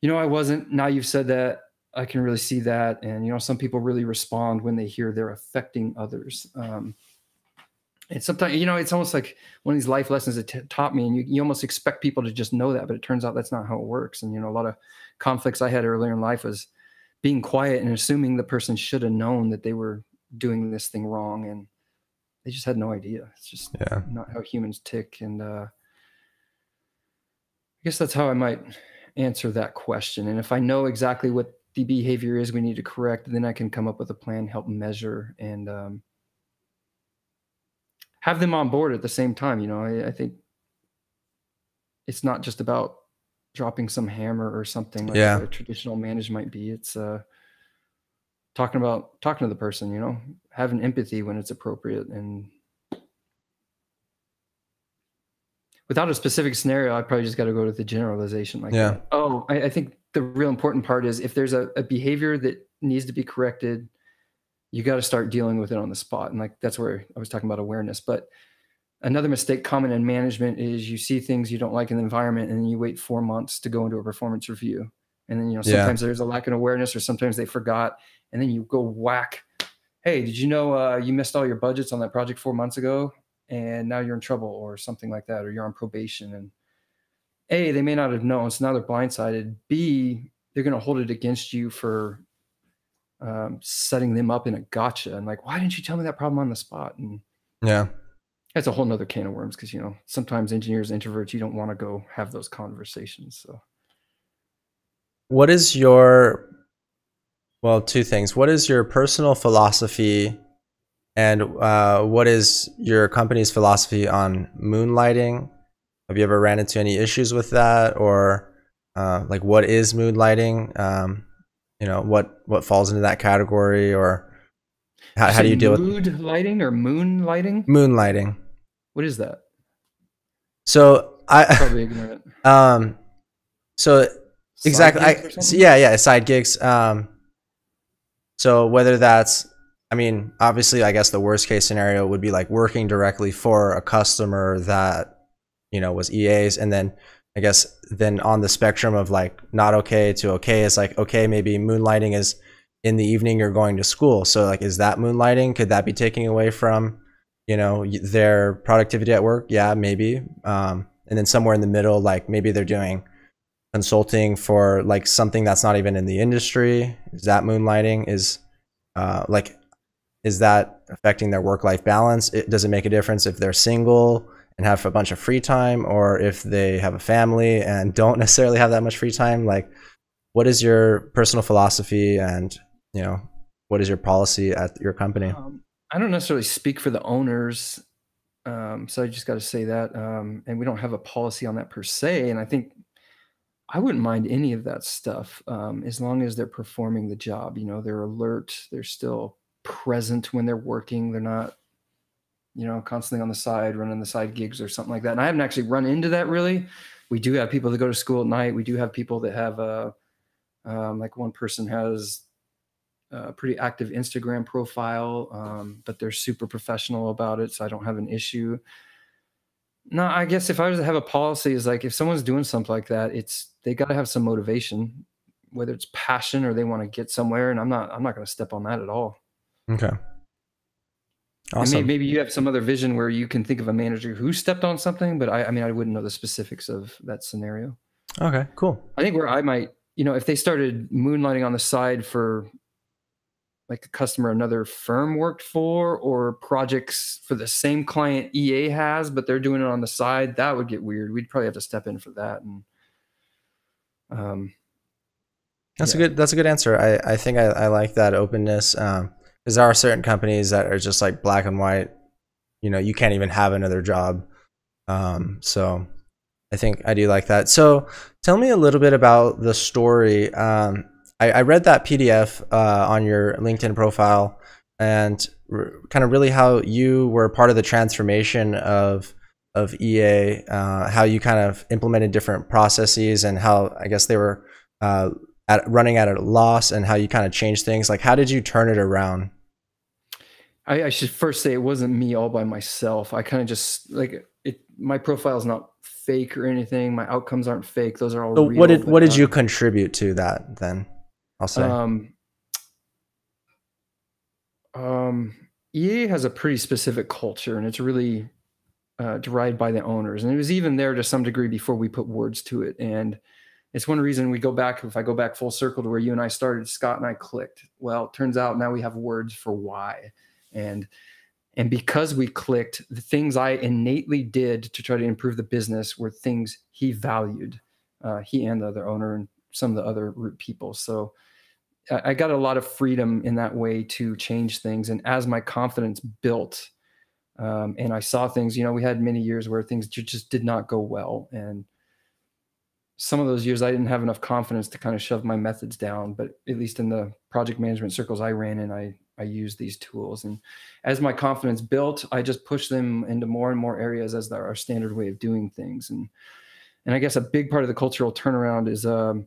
I wasn't. Now you've said that, I can really see that. And, some people really respond when they hear they're affecting others. And sometimes, it's almost like one of these life lessons that taught me, and you almost expect people to just know that, but it turns out that's not how it works. And, a lot of conflicts I had earlier in life was being quiet and assuming the person should have known that they were doing this thing wrong. And they just had no idea. It's just not how humans tick. And I guess that's how I might answer that question. And if I know exactly what the behavior is we need to correct, then I can come up with a plan, help measure, and have them on board at the same time. I think it's not just about dropping some hammer or something like a traditional manage might be. It's talking to the person, having empathy when it's appropriate. And without a specific scenario, I probably just got to go to the generalization like that. Oh, I think the real important part is if there's a behavior that needs to be corrected, you got to start dealing with it on the spot. And like, that's where I was talking about awareness. But another mistake common in management is you see things you don't like in the environment and then you wait 4 months to go into a performance review. And then, sometimes there's a lack of awareness, or sometimes they forgot. And then you go whack, hey, did you know you missed all your budgets on that project 4 months ago? And now you're in trouble or something like that, or you're on probation. And A, they may not have known, so now they're blindsided. B, they're going to hold it against you for setting them up in a gotcha. And like, why didn't you tell me that problem on the spot? And that's a whole nother can of worms, because sometimes engineers, introverts, you don't want to go have those conversations. So what is two things. What is your personal philosophy, and what is your company's philosophy on moonlighting? Have you ever ran into any issues with that? Or like, what is moonlighting? What falls into that category? Or how do you deal with mood lighting or moonlighting? Moonlighting. What is that? So probably ignorant. So exactly. Side gigs. So whether that's, obviously, I guess the worst case scenario would be like working directly for a customer that, was EA's. And then I guess then on the spectrum of like not okay to okay, it's like, okay, maybe moonlighting is in the evening you're going to school. So like, is that moonlighting? Could that be taking away from, their productivity at work? Yeah, maybe. And then somewhere in the middle, like maybe they're doing consulting for like something that's not even in the industry. Is that moonlighting? Is that affecting their work-life balance? Does it make a difference if they're single and have a bunch of free time, or if they have a family and don't necessarily have that much free time? Like, what is your personal philosophy, and what is your policy at your company? I don't necessarily speak for the owners, so I just got to say that, and we don't have a policy on that per se. And I think I wouldn't mind any of that stuff, as long as they're performing the job. They're alert, they're still present when they're working. They're not, constantly on the side, running the side gigs or something like that. And I haven't actually run into that really. We do have people that go to school at night. We do have people that have like one person has a pretty active Instagram profile, but they're super professional about it, so I don't have an issue. No, I guess if I was to have a policy, is like, if someone's doing something like that, they got to have some motivation, whether it's passion or they want to get somewhere. And I'm not going to step on that at all. Okay. Awesome. And maybe you have some other vision where you can think of a manager who stepped on something, but I wouldn't know the specifics of that scenario. Okay, cool. I think where I might, if they started moonlighting on the side for like a customer another firm worked for, or projects for the same client EA has, but they're doing it on the side, that would get weird. We'd probably have to step in for that. And that's a good answer. I think I like that openness. Because there are certain companies that are just like black and white. You can't even have another job. So I think I do like that. So tell me a little bit about the story. I read that PDF on your LinkedIn profile, and kind of really how you were part of the transformation of EA, how you kind of implemented different processes, and how I guess they were running at a loss, and how you kind of changed things? Like, how did you turn it around? I should first say it wasn't me all by myself. I kind of just my profile is not fake or anything. My outcomes aren't fake. Those are all So real. what did you contribute to that then? I'll say. EA has a pretty specific culture, and it's really derived by the owners. And it was even there to some degree before we put words to it. And it's one reason if I go back full circle to where you and I started, Scott and I clicked. Well, it turns out now we have words for why. And because we clicked, the things I innately did to try to improve the business were things he valued, he and the other owner and some of the other root people. So I got a lot of freedom in that way to change things. And as my confidence built, and I saw things, we had many years where things just did not go well. And some of those years I didn't have enough confidence to kind of shove my methods down, but at least in the project management circles I ran in, I used these tools. And as my confidence built, I just pushed them into more and more areas as our standard way of doing things. And I guess a big part of the cultural turnaround is the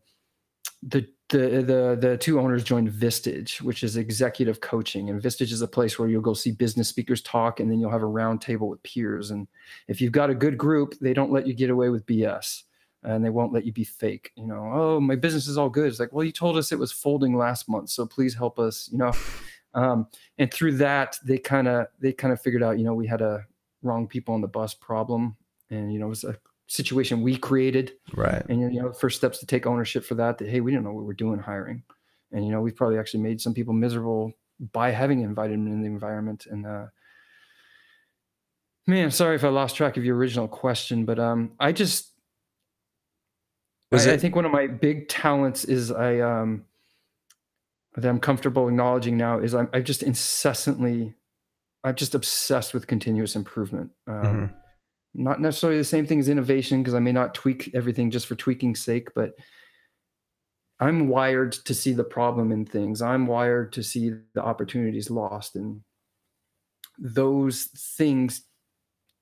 two owners joined Vistage, which is executive coaching. And Vistage is a place where you'll go see business speakers talk, and then you'll have a round table with peers. And if you've got a good group, they don't let you get away with BS. And they won't let you be fake. Oh, my business is all good. It's like, well, you told us it was folding last month, so please help us. And through that, they kind of figured out, we had a wrong people on the bus problem, and it was a situation we created. Right. And first steps to take ownership for that. Hey, we didn't know what we were doing hiring, and we've probably actually made some people miserable by having invited them in the environment. And man, sorry if I lost track of your original question, but I think one of my big talents is that I'm comfortable acknowledging now is I'm just obsessed with continuous improvement. Not necessarily the same thing as innovation, because I may not tweak everything just for tweaking's sake, but I'm wired to see the problem in things. I'm wired to see the opportunities lost. And those things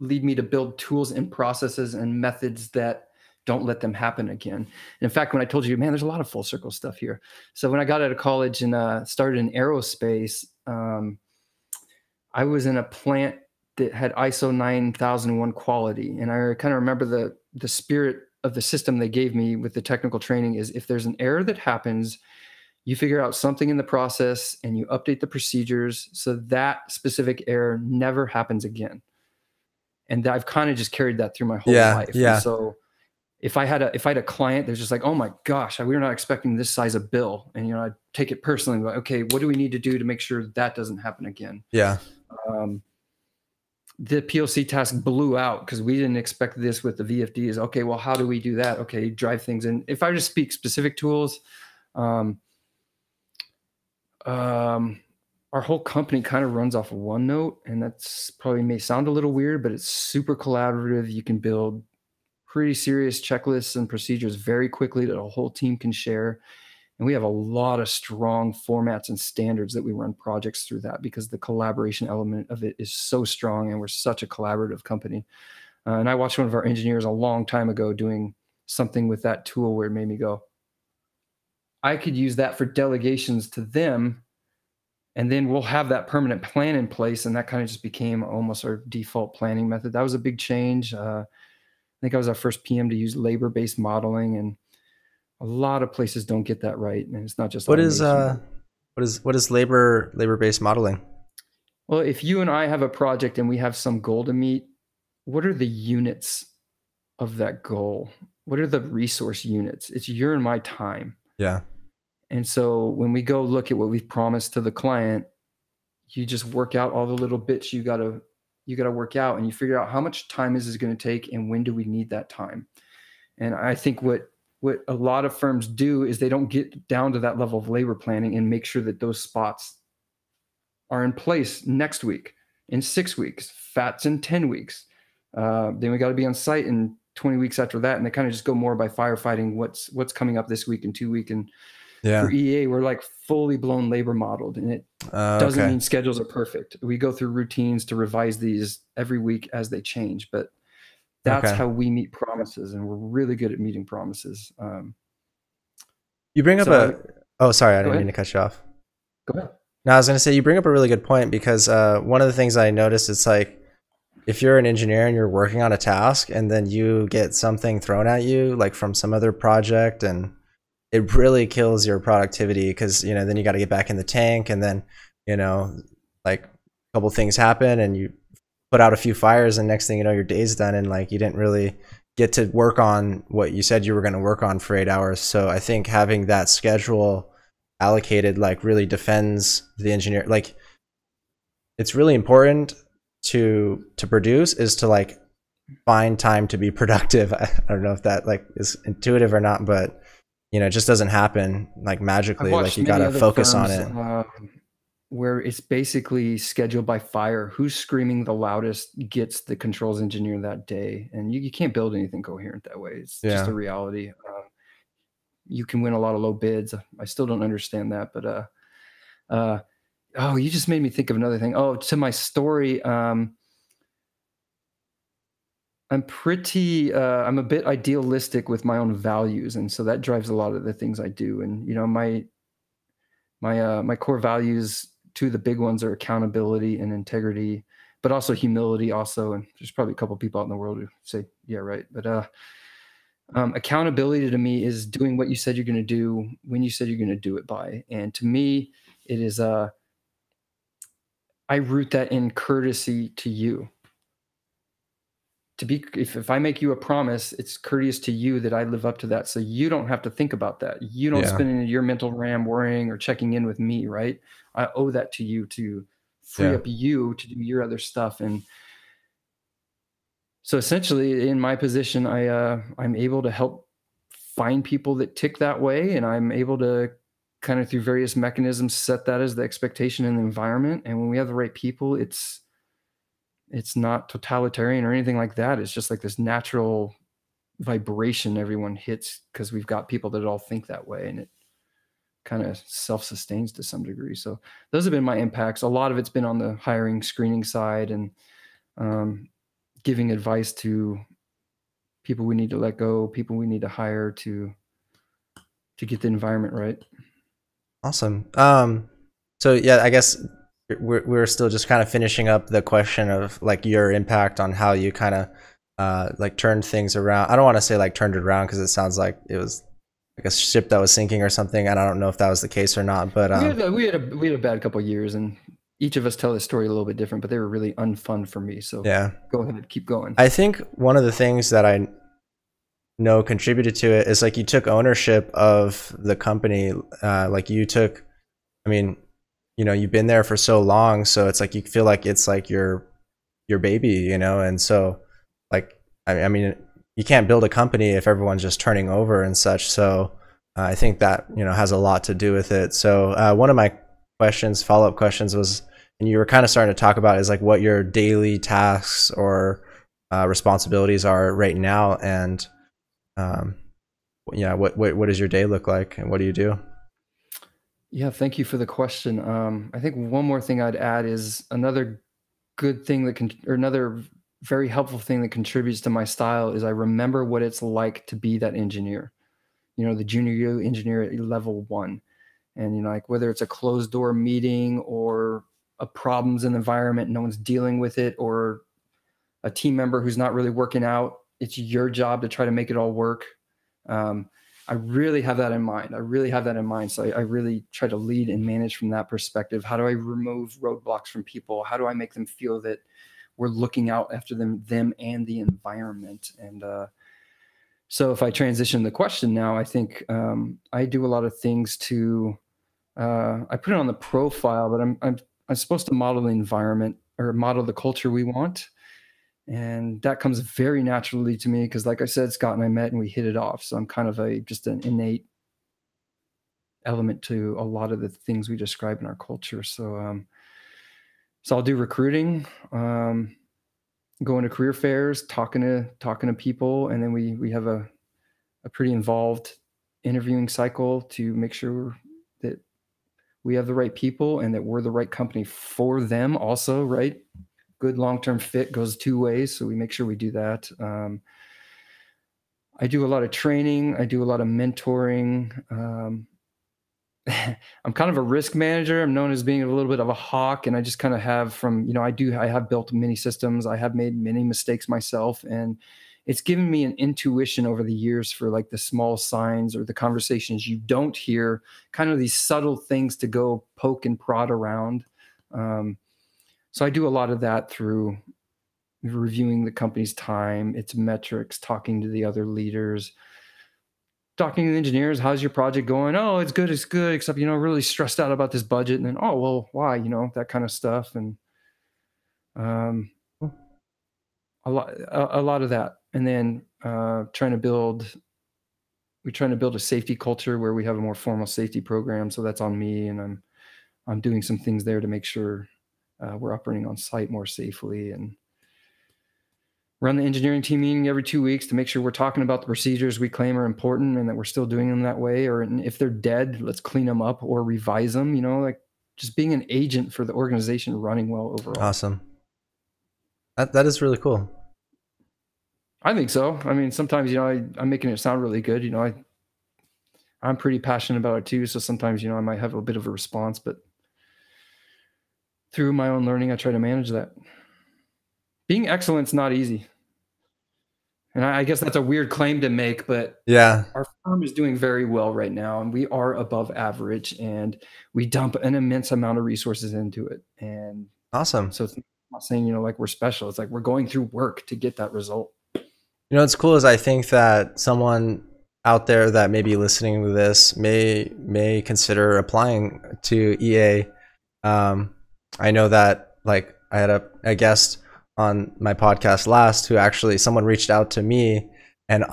lead me to build tools and processes and methods that don't let them happen again. And in fact, when I told you, man, there's a lot of full circle stuff here. So when I got out of college and started in aerospace, I was in a plant that had ISO 9001 quality. And I kind of remember the spirit of the system they gave me with the technical training is, if there's an error that happens, you figure out something in the process and you update the procedures so that specific error never happens again. And I've kind of just carried that through my whole life. Yeah. And so if I had a client that's just like, oh my gosh, we were not expecting this size of bill. And, I take it personally, like, okay, what do we need to do to make sure that doesn't happen again? Yeah. The POC task blew out because we didn't expect this with the VFDs. Okay, well, how do we do that? Okay, drive things in. If I just speak specific tools, our whole company kind of runs off of OneNote, and that's probably may sound a little weird, but it's super collaborative. You can build pretty serious checklists and procedures very quickly that a whole team can share. And we have a lot of strong formats and standards that we run projects through that, because the collaboration element of it is so strong, and we're such a collaborative company. And I watched one of our engineers a long time ago doing something with that tool where it made me go, I could use that for delegations to them, and then we'll have that permanent plan in place. And that kind of just became almost our default planning method. That was a big change. I think I was our first PM to use labor-based modeling, and a lot of places don't get that right. And it's not just what is labor-based modeling? Well, if you and I have a project and we have some goal to meet, what are the units of that goal? What are the resource units? It's your and my time. Yeah. And so when we go look at what we've promised to the client, you just work out all the little bits you gotta work out, and you figure out how much time is this going to take and when do we need that time. And I think what a lot of firms do is they don't get down to that level of labor planning and make sure that those spots are in place next week, in 6 weeks, FATs in 10 weeks. Then we got to be on site in 20 weeks after that. And they kind of just go more by firefighting what's coming up this week and 2 week. And for EA, we're like fully blown labor modeled, and it doesn't mean schedules are perfect. We go through routines to revise these every week as they change, but that's how we meet promises, and we're really good at meeting promises. You bring up oh, sorry, I didn't mean to cut you off. Go ahead. No, I was going to say, you bring up a really good point, because one of the things I noticed, it's like, if you're an engineer and you're working on a task and then you get something thrown at you, like from some other project, and it really kills your productivity, because, you know, then you got to get back in the tank, and then, you know, like a couple things happen and you put out a few fires, and next thing you know, your day's done, and like you didn't really get to work on what you said you were going to work on for 8 hours. So I think having that schedule allocated like really defends the engineer. Like, it's really important to produce is to like find time to be productive. I don't know if that like is intuitive or not, but you know, it just doesn't happen like magically. Like, you got to focus on it. Where it's basically scheduled by fire. Who's screaming the loudest gets the controls engineer that day. And you can't build anything coherent that way. It's just a reality. You can win a lot of low bids. I still don't understand that, but oh, you just made me think of another thing. Oh, to my story, I'm a bit idealistic with my own values, and so that drives a lot of the things I do. And you know, my core values, two of the big ones, are accountability and integrity, but also humility also. And there's probably a couple of people out in the world who say, yeah, right. But accountability to me is doing what you said you're going to do when you said you're going to do it by. And to me, it is, I root that in courtesy to you. If I make you a promise, it's courteous to you that I live up to that. So you don't have to think about that. You don't spend into your mental RAM worrying or checking in with me, right? I owe that to you to free up you to do your other stuff. And so essentially in my position, I'm able to help find people that tick that way. And I'm able to kind of through various mechanisms set that as the expectation in the environment. And when we have the right people, it's not totalitarian or anything like that. It's just like this natural vibration everyone hits because we've got people that all think that way, and it kind of self-sustains to some degree. So those have been my impacts. A lot of it's been on the hiring, screening side, and giving advice to people we need to let go, people we need to hire to get the environment right. Awesome. So yeah, I guess we're still just kind of finishing up the question of like your impact on how you kind of like turned things around. I don't want to say like turned it around, because it sounds like it was like a ship that was sinking or something, and I don't know if that was the case or not. But we had a bad couple of years, and each of us tell the story a little bit different, but they were really unfun for me. So yeah, go ahead, keep going. I think one of the things that I know contributed to it is like you took ownership of the company. Like you took, I mean, you know, you've been there for so long, so it's like you feel like it's like your baby, you know. And so like I mean, you can't build a company if everyone's just turning over and such. So I think that, you know, has a lot to do with it. So one of my follow-up questions was, and you were kind of starting to talk about, is like what your daily tasks or responsibilities are right now, and yeah, what does your day look like, and what do you do? Yeah, thank you for the question. I think one more thing I'd add is another good thing or another very helpful thing that contributes to my style is I remember what it's like to be that engineer, you know, the junior engineer at level 1. And, you know, like whether it's a closed door meeting or a problems in the environment, no one's dealing with it, or a team member who's not really working out, it's your job to try to make it all work. I really have that in mind. So I really try to lead and manage from that perspective. How do I remove roadblocks from people? How do I make them feel that we're looking out after them and the environment? And so if I transition the question now, I think I do a lot of things to, I put it on the profile, but I'm supposed to model the environment or model the culture we want. And that comes very naturally to me because, like I said, Scott and I met and we hit it off. So I'm kind of just an innate element to a lot of the things we describe in our culture. So, so I'll do recruiting, going to career fairs, talking to people, and then we have a pretty involved interviewing cycle to make sure that we have the right people and that we're the right company for them also, right? Good long-term fit goes 2 ways. So we make sure we do that. I do a lot of training. I do a lot of mentoring. I'm kind of a risk manager. I'm known as being a little bit of a hawk, and I just kind of have from, I have built many systems. I have made many mistakes myself, and it's given me an intuition over the years for like the small signs or the conversations you don't hear, kind of these subtle things to go poke and prod around. So I do a lot of that through reviewing the company's time, its metrics, talking to the other leaders, talking to the engineers. How's your project going? Oh, it's good, except, really stressed out about this budget. And then, oh, well, why? That kind of stuff. And a lot of that. And then we're trying to build a safety culture where we have a more formal safety program. So that's on me, and I'm doing some things there to make sure we're operating on site more safely, and run the engineering team meeting every 2 weeks to make sure we're talking about the procedures we claim are important and that we're still doing them that way. Or if they're dead, let's clean them up or revise them, like just being an agent for the organization running well overall. Awesome. That is really cool. I think so. I mean, sometimes, I'm making it sound really good. I'm pretty passionate about it too. So sometimes, I might have a bit of a response, but through my own learning, I try to manage that. Being excellent's not easy. And I guess that's a weird claim to make, but yeah, our firm is doing very well right now, and we are above average, and we dump an immense amount of resources into it. And awesome. So it's not saying, like we're special. It's like we're going through work to get that result. What's cool is I think that someone out there that may be listening to this may consider applying to EA. I know that like I had a guest on my podcast last who actually someone reached out to me and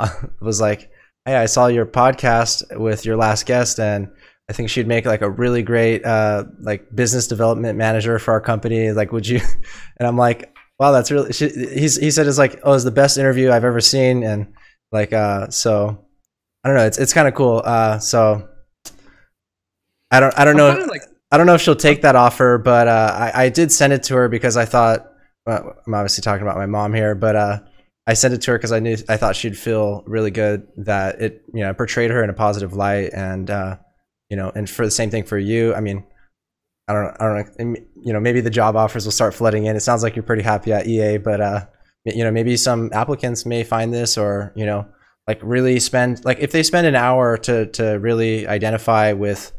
was like, hey, I saw your podcast with your last guest, and I think she'd make like a really great like business development manager for our company. Like, would you? And I'm like, wow, that's really. He said it's like, oh, it's the best interview I've ever seen, and like so I don't know. It's kind of cool. So I don't know. I don't know if she'll take that offer, but I did send it to her because I thought. Well, I'm obviously talking about my mom here, but I sent it to her because I thought she'd feel really good that it portrayed her in a positive light, and and for the same thing for you. I mean, I don't know, maybe the job offers will start flooding in. It sounds like you're pretty happy at EA, but maybe some applicants may find this, or like really spend, like if they spend an hour to really identify with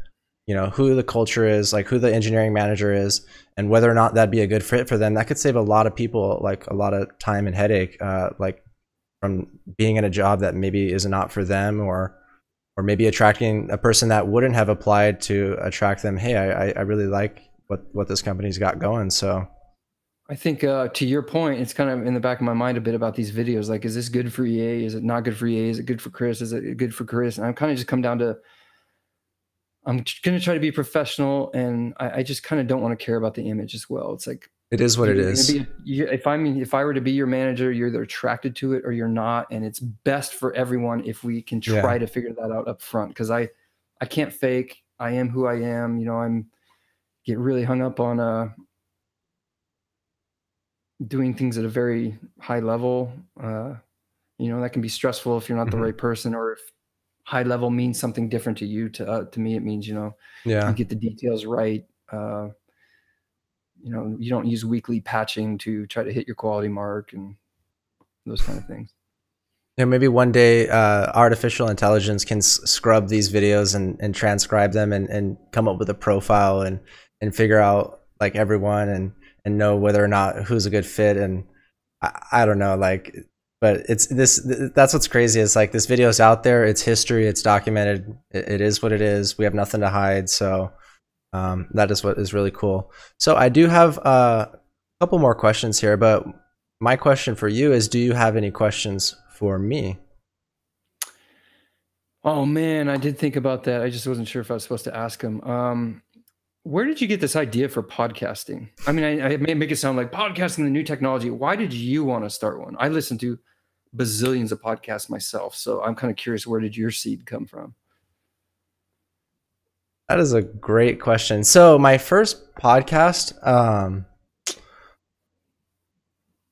who the culture is, like who the engineering manager is, and whether or not that'd be a good fit for them, that could save a lot of people like a lot of time and headache, like from being in a job that maybe is not for them, or maybe attracting a person that wouldn't have applied to attract them. Hey, I really like what this company's got going. So I think to your point, it's kind of in the back of my mind a bit about these videos. Like, is this good for EA? Is it not good for EA? Is it good for Chris? Is it good for Chris? And I'm kind of just come down to, I'm going to try to be professional, and I just kind of don't want to care about the image as well. It's like, it is what it is. If I were to be your manager, you're either attracted to it or you're not. And it's best for everyone if we can try to figure that out up front. Cause I can't fake. I am who I am. I'm get really hung up on, doing things at a very high level. That can be stressful if you're not the right person, or if high level means something different to you. To me, it means, you get the details right. You don't use weekly patching to try to hit your quality mark and those kind of things. Yeah, maybe one day artificial intelligence can scrub these videos and transcribe them and come up with a profile and figure out like everyone and know whether or not who's a good fit. And I don't know, like, but that's what's crazy. It's like this video is out there, it's history, it's documented, it is what it is. We have nothing to hide. So that is what is really cool. So I do have a couple more questions here, but my question for you is, do you have any questions for me? Oh man, I did think about that. I just wasn't sure if I was supposed to ask him. Where did you get this idea for podcasting? I mean, I may make it sound like podcasting, the new technology. Why did you want to start one? I listen to bazillions of podcasts myself, so I'm kind of curious, where did your seed come from? That is a great question. So my first podcast,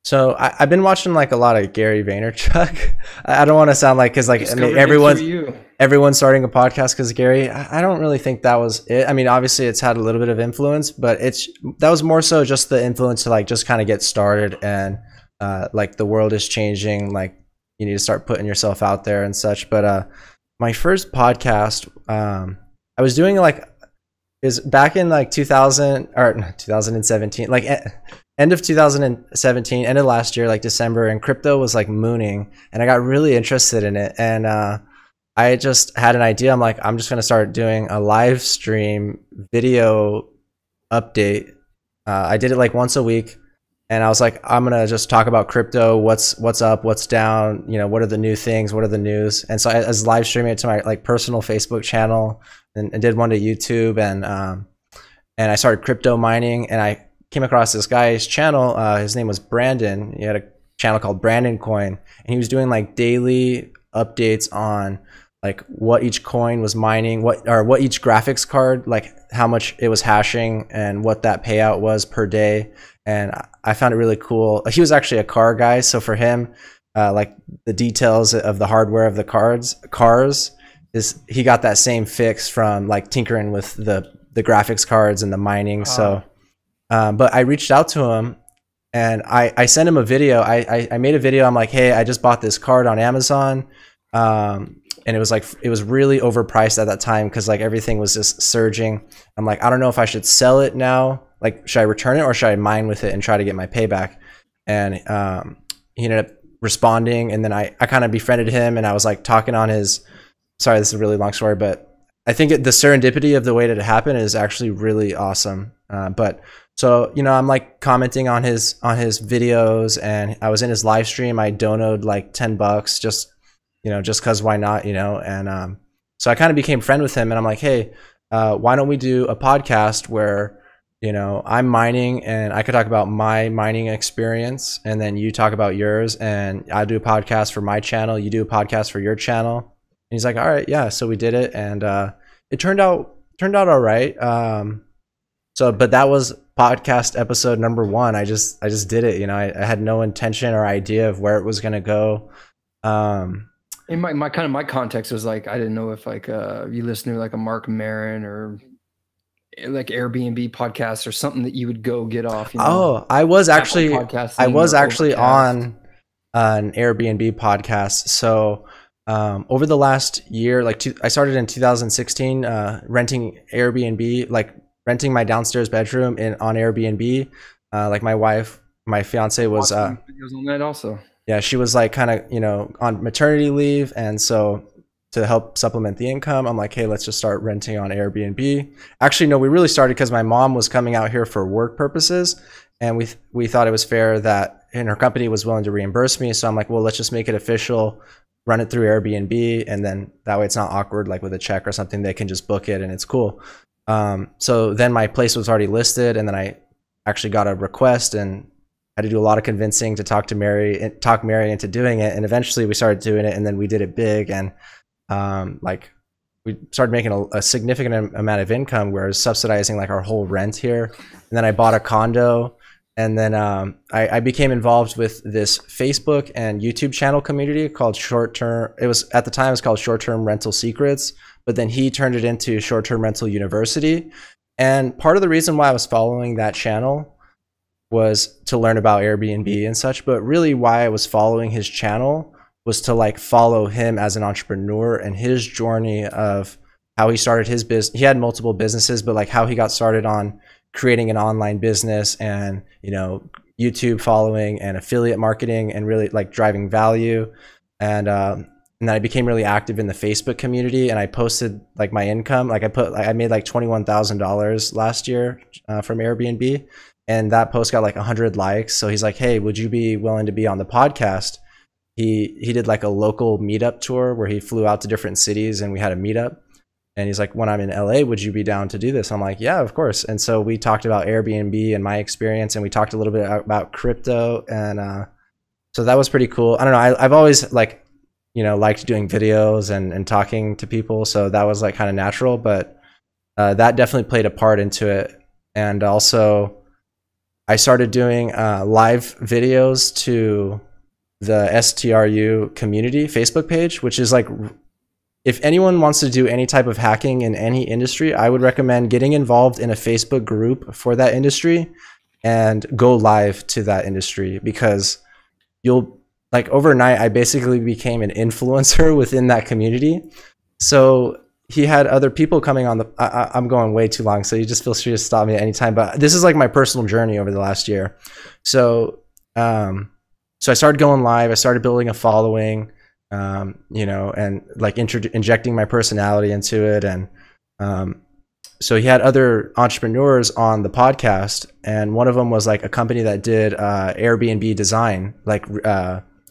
So I've been watching like a lot of Gary Vaynerchuk. I don't want to sound like, because like I mean, everyone's starting a podcast because Gary. I don't really think that was it. I mean, obviously it's had a little bit of influence, but that was more so just the influence to like just kind of get started, and like the world is changing. Like you need to start putting yourself out there and such. But my first podcast, I was doing like, is back in like 2000 or 2017, like end of 2017, end of last year, like December, and crypto was like mooning, and I got really interested in it. And I just had an idea. I'm like, I'm just going to start doing a live stream video update. I did it like once a week, and I was like, I'm going to just talk about crypto, what's up, what's down, you know, what are the new things, what are the news. And so I was live streaming it to my like personal Facebook channel, and did one to YouTube, and I started crypto mining, and I came across this guy's channel. His name was Brandon. He had a channel called Brandon Coin, and he was doing like daily updates on like what each coin was mining, what each graphics card, like how much it was hashing, and what that payout was per day. And I found it really cool. He was actually a car guy, so for him, like the details of the hardware of the cars is, he got that same fix from like tinkering with the graphics cards and the mining. So but I reached out to him, and I sent him a video. I made a video. I'm like, hey, I just bought this card on Amazon. And it was like, it was really overpriced at that time, because like everything was just surging. I'm like, I don't know if I should sell it now. Like, should I return it, or should I mine with it and try to get my payback? And he ended up responding, and then I kind of befriended him, and I was like talking on his, sorry, this is a really long story, but I think the serendipity of the way that it happened is actually really awesome. But so, you know, I'm like commenting on his videos, and I was in his live stream. I donated like $10 just, you know, just cause why not, you know? And so I kind of became friend with him, and I'm like, hey, why don't we do a podcast where, you know, I'm mining, and I could talk about my mining experience, and then you talk about yours, and I do a podcast for my channel, you do a podcast for your channel. And he's like, all right, yeah. So we did it, and it turned out all right. So, but that was podcast episode number 1. I just did it. You know, I had no intention or idea of where it was going to go. In my context was like, I didn't know if like you listen to like a Mark Maron or like Airbnb podcast or something that you would go get off. You know? Oh, I was actually on an Airbnb podcast. So over the last year, like I started in 2016 renting Airbnb, like renting my downstairs bedroom on Airbnb. Like my fiance was videos on that also. Yeah, she was like kind of, you know, on maternity leave, and so to help supplement the income, I'm like, hey, let's just start renting on Airbnb. Actually, no, we really started because my mom was coming out here for work purposes, and we thought it was fair that, and her company was willing to reimburse me. So I'm like, well, let's just make it official, run it through Airbnb, and then that way it's not awkward, like with a check or something. They can just book it, and it's cool. So then my place was already listed, and then I actually got a request and had to do a lot of convincing to talk Mary into doing it. And eventually we started doing it, and then we did it big. And like we started making a significant amount of income, where I was subsidizing like our whole rent here. And then I bought a condo, and then I became involved with this Facebook and YouTube channel community called at the time it was called Short-Term Rental Secrets, but then he turned it into Short-Term Rental University. And part of the reason why I was following that channel was to learn about Airbnb and such, but really why I was following his channel was to like follow him as an entrepreneur and his journey of how he started his business. He had multiple businesses, but like how he got started on creating an online business, and, you know, YouTube following and affiliate marketing, and really like driving value. And then I became really active in the Facebook community, and I posted like my income. Like I made like $21,000 last year from Airbnb. And that post got like 100 likes. So he's like, hey, would you be willing to be on the podcast? He did like a local meetup tour where he flew out to different cities, and we had a meetup. And he's like, when I'm in LA, would you be down to do this? I'm like, yeah, of course. And so we talked about Airbnb and my experience, and we talked a little bit about crypto. And so that was pretty cool. I don't know. I've always like, you know, liked doing videos and talking to people. So that was like kind of natural, but that definitely played a part into it. And also, I started doing live videos to the STRU community Facebook page, which is like, if anyone wants to do any type of hacking in any industry, I would recommend getting involved in a Facebook group for that industry and go live to that industry, because you'll, like, overnight, I basically became an influencer within that community. So he had other people coming on the, I'm going way too long, so you just feel free to stop me at any time. But this is like my personal journey over the last year. So, so I started going live. I started building a following, you know, and like injecting my personality into it. And so he had other entrepreneurs on the podcast, and one of them was like a company that did Airbnb design, like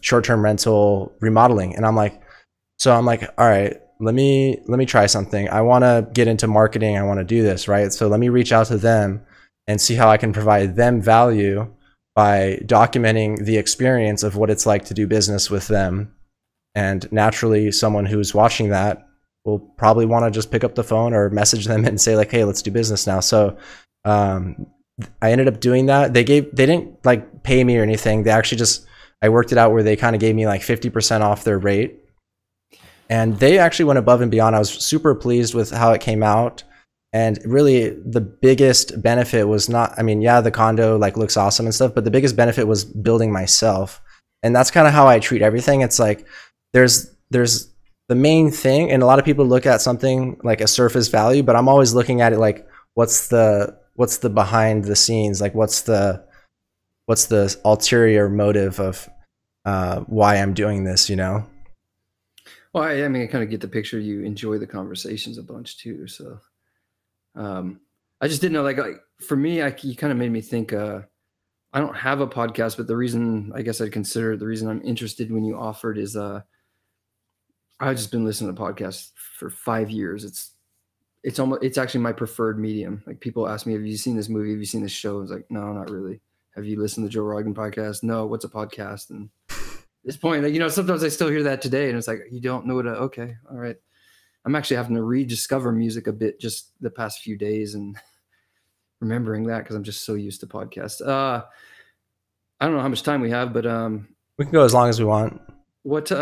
short-term rental remodeling. And I'm like, all right, let me try something. I want to get into marketing. I want to do this, right? So let me reach out to them and see how I can provide them value by documenting the experience of what it's like to do business with them. And naturally, someone who's watching that will probably want to just pick up the phone or message them and say like, hey, let's do business now. So I ended up doing that. They didn't like pay me or anything. They actually just, I worked it out where they kind of gave me like 50% off their rate. And they actually went above and beyond. I was super pleased with how it came out. And really the biggest benefit was not, I mean, yeah, the condo like looks awesome and stuff, but the biggest benefit was building myself. And that's kind of how I treat everything. It's like, there's the main thing, and a lot of people look at something like a surface value, but I'm always looking at it like, what's the behind the scenes? Like what's the ulterior motive of why I'm doing this, you know? Well, I mean, I kind of get the picture. You enjoy the conversations a bunch too. So I just didn't know, like for me, you kind of made me think, I don't have a podcast, but the reason I guess I'd consider the reason I'm interested when you offered is, I've just been listening to podcasts for 5 years. It's actually my preferred medium. Like people ask me, have you seen this movie? Have you seen this show? I was like, no, not really. Have you listened to Joe Rogan podcast? No. What's a podcast? And at this point, you know, sometimes I still hear that today, and it's like, you don't know what okay. All right. I'm actually having to rediscover music a bit just the past few days and remembering that, because I'm just so used to podcasts. I don't know how much time we have, but we can go as long as we want. What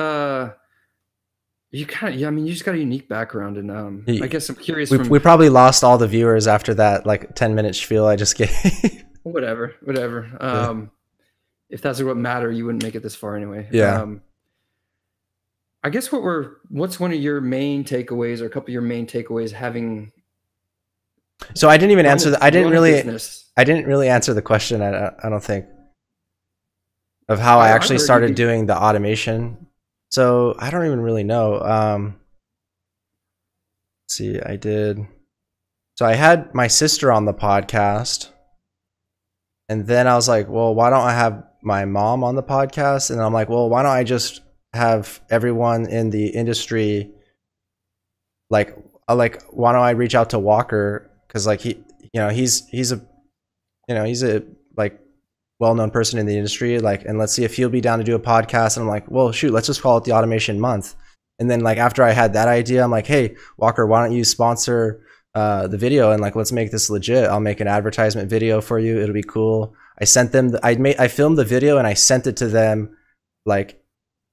you kind of, yeah, I mean, you just got a unique background, and I guess I'm curious. We probably lost all the viewers after that like 10-minute spiel I just gave. Whatever. Yeah. If that's what mattered, you wouldn't make it this far anyway. Yeah. I guess what's one of your main takeaways, or a couple of your main takeaways having? So I didn't even answer that. I didn't really answer the question. I don't think, of how I actually started doing the automation. So I don't even really know. Let's see, so I had my sister on the podcast, and then I was like, well, why don't I have my mom on the podcast? And I'm like, well, why don't I just have everyone in the industry, like why don't I reach out to Walker? Because like he's a like well-known person in the industry, like, and let's see if he'll be down to do a podcast. And I'm like, well, shoot, let's just call it the Automation Month. And then like after I had that idea, I'm like, hey, Walker, why don't you sponsor the video, and like, let's make this legit. I'll make an advertisement video for you. It'll be cool. I sent them, I filmed the video and I sent it to them like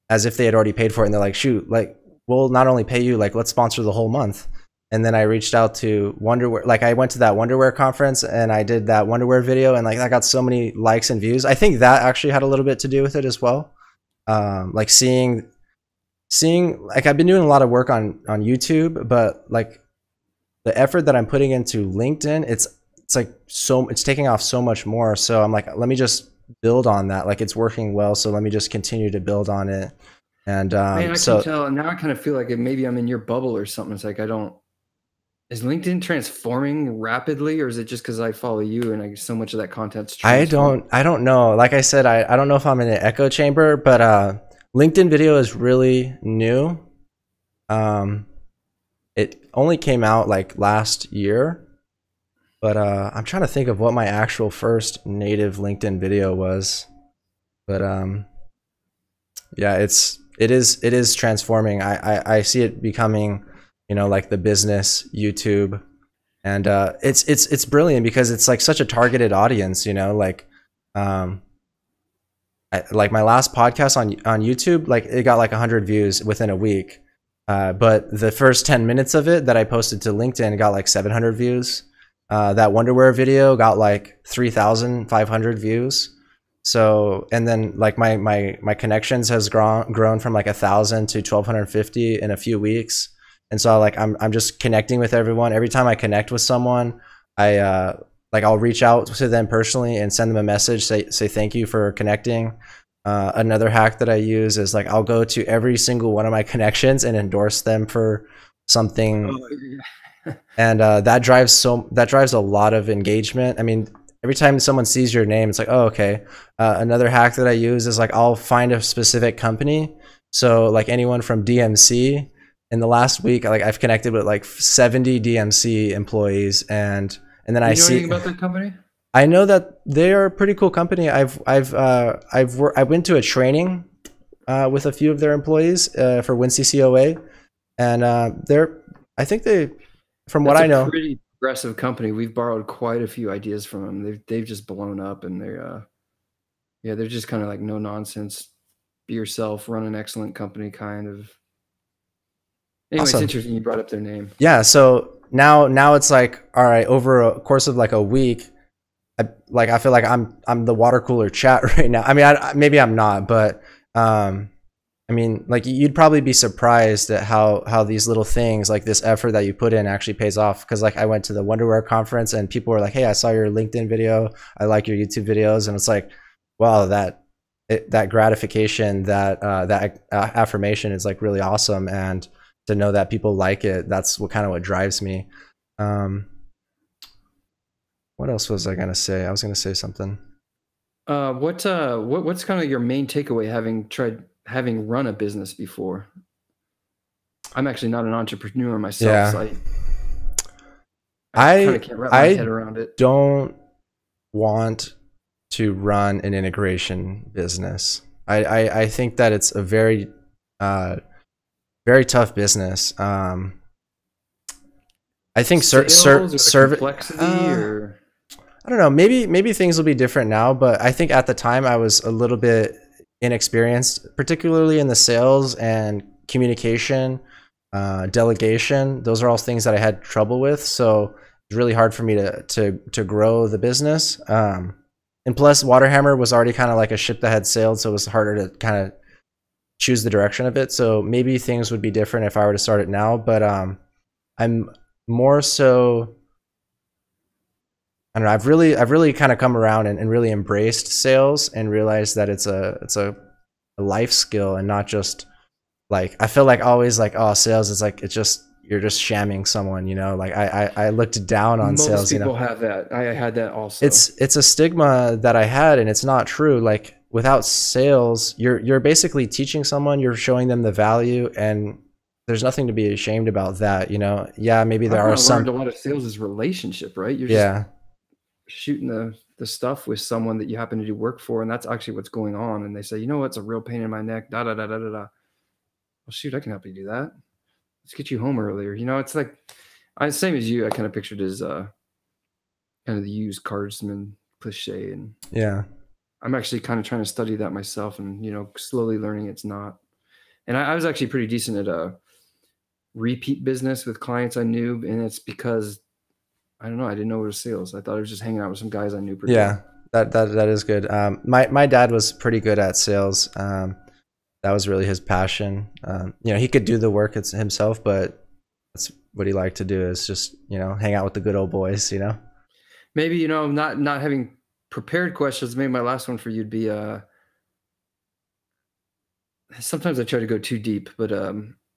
as if they had already paid for it. And they're like, shoot, like, we'll not only pay you, like, let's sponsor the whole month. And then I reached out to Wonderwear. Like I went to that Wonderwear conference and I did that Wonderwear video, and like I got so many likes and views. I think that actually had a little bit to do with it as well. Like seeing like, I've been doing a lot of work on YouTube, but like the effort that I'm putting into LinkedIn, it's like it's taking off so much more. So I'm like, let me just build on that. Like it's working well, so let me just continue to build on it. And man, I can tell, and now I kind of feel like maybe I'm in your bubble or something. It's like is LinkedIn transforming rapidly, or is it just because I follow you and so much of that content's transformed? I don't know. Like I said, I don't know if I'm in an echo chamber, but LinkedIn video is really new. It only came out like last year, but I'm trying to think of what my actual first native LinkedIn video was. But yeah, it is transforming. I see it becoming, you know, like the business YouTube, and it's brilliant because it's like such a targeted audience, you know, like Like my last podcast on YouTube, like it got like 100 views within a week. But the first 10 minutes of it that I posted to LinkedIn got like 700 views. That Wonderwear video got like 3,500 views. So, and then like my connections has grown from like 1,000 to 1,250 in a few weeks. And so like I'm just connecting with everyone. Every time I connect with someone, I'll reach out to them personally and send them a message, say thank you for connecting. Another hack that I use is like I'll go to every single one of my connections and endorse them for something. Oh, yeah. And that drives a lot of engagement. I mean, every time someone sees your name, it's like, oh, okay. Another hack that I use is like I'll find a specific company. So like anyone from DMC, in the last week, like I've connected with like 70 DMC employees, and then I see anything about their company. I know that they are a pretty cool company. I went to a training with a few of their employees for WinCCOA, and I think they, from what I know, pretty progressive company. We've borrowed quite a few ideas from them. They've just blown up, and they're just kind of like no nonsense, be yourself, run an excellent company kind of. Anyway, awesome. It's interesting you brought up their name. Yeah, so now it's like, all right, over a course of like a week, I feel like I'm the water cooler chat right now. I mean, maybe I'm not, but I mean, like you'd probably be surprised at how these little things, like this effort that you put in, actually pays off. Because like I went to the Wonderwear conference and people were like, "Hey, I saw your LinkedIn video. I like your YouTube videos," and it's like, wow, that gratification, that affirmation is like really awesome, and to know that people like it, that's what drives me. What else was I gonna say? I was gonna say something. What's kind of your main takeaway having run a business before? I'm actually not an entrepreneur myself, yeah. So I can't wrap my head around it. Don't want to run an integration business. I think that it's a very tough business. I think service complexity I don't know, maybe things will be different now, but I think at the time I was a little bit inexperienced, particularly in the sales and communication, delegation. Those are all things that I had trouble with, so it's really hard for me to grow the business. And plus Waterhammer was already kind of like a ship that had sailed, so it was harder to kind of choose the direction of it. So maybe things would be different if I were to start it now, but I'm more so, I don't know, I've really kind of come around and really embraced sales and realized that it's a life skill and not just like, I feel like always like, oh, sales is like, you're just shamming someone, you know, like I looked down on sales. Most people have that. I had that also. It's a stigma that I had, and it's not true. Like without sales, you're basically teaching someone, you're showing them the value, and there's nothing to be ashamed about that, you know. Yeah, maybe there are some. A lot of sales is relationship, right? You're just shooting the stuff with someone that you happen to do work for, and that's actually what's going on. And they say, you know what's a real pain in my neck? Da da da da da da. Well, shoot, I can help you do that. Let's get you home earlier. You know, it's like same as you. I kind of pictured as kind of the used carsman cliche, and yeah, I'm actually kind of trying to study that myself, and you know, slowly learning it's not. And I was actually pretty decent at a repeat business with clients I knew, and it's because I don't know, I didn't know it was sales. I thought I was just hanging out with some guys I knew. Yeah, that is good. My dad was pretty good at sales. That was really his passion. You know, he could do the work himself, but that's what he liked to do, is just, you know, hang out with the good old boys, you know. Maybe, you know, not having prepared questions, maybe my last one for you'd be sometimes I try to go too deep, but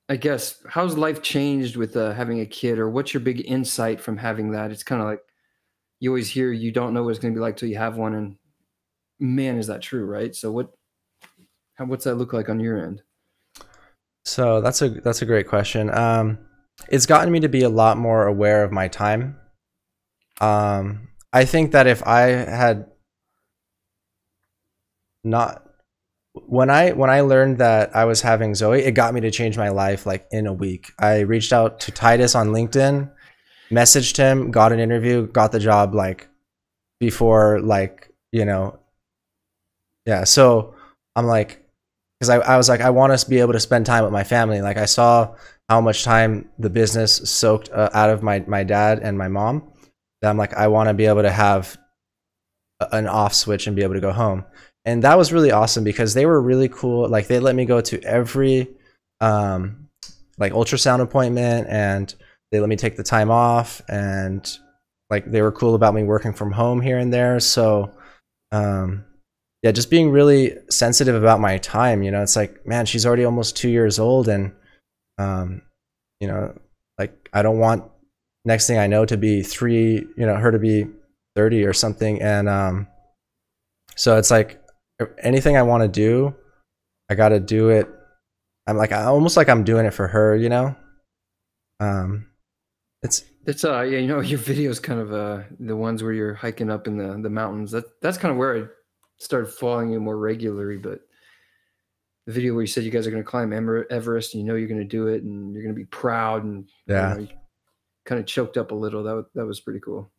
I guess, how's life changed with having a kid, or what's your big insight from having that? It's kind of like you always hear you don't know what it's going to be like till you have one, and man, is that true, right? So what's that look like on your end? So that's a great question. It's gotten me to be a lot more aware of my time. I think that if I had not, when I learned that I was having Zoe, it got me to change my life like in a week. I reached out to Titus on LinkedIn, messaged him, got an interview, got the job like before, like, you know, Yeah. So I'm like, because I was like, I want to be able to spend time with my family. Like I saw how much time the business soaked out of my dad and my mom. That I'm like, I want to be able to have an off switch and be able to go home. And that was really awesome because they were really cool. Like they let me go to every um, like ultrasound appointment, and they let me take the time off, and like they were cool about me working from home here and there. So um, yeah, just being really sensitive about my time. You know, it's like, man, she's already almost 2 years old, and um, you know, like I don't want next thing I know to be three, you know, her to be 30 or something. And so it's like anything I want to do, I got to do it. I'm like, I almost like I'm doing it for her, you know? Um, it's, Yeah, you know, your videos kind of the ones where you're hiking up in the mountains. That's kind of where I started following you more regularly. But the video where you said you guys are going to climb Everest, and you know you're going to do it, and you're going to be proud, and yeah. you kind of choked up a little. That was pretty cool.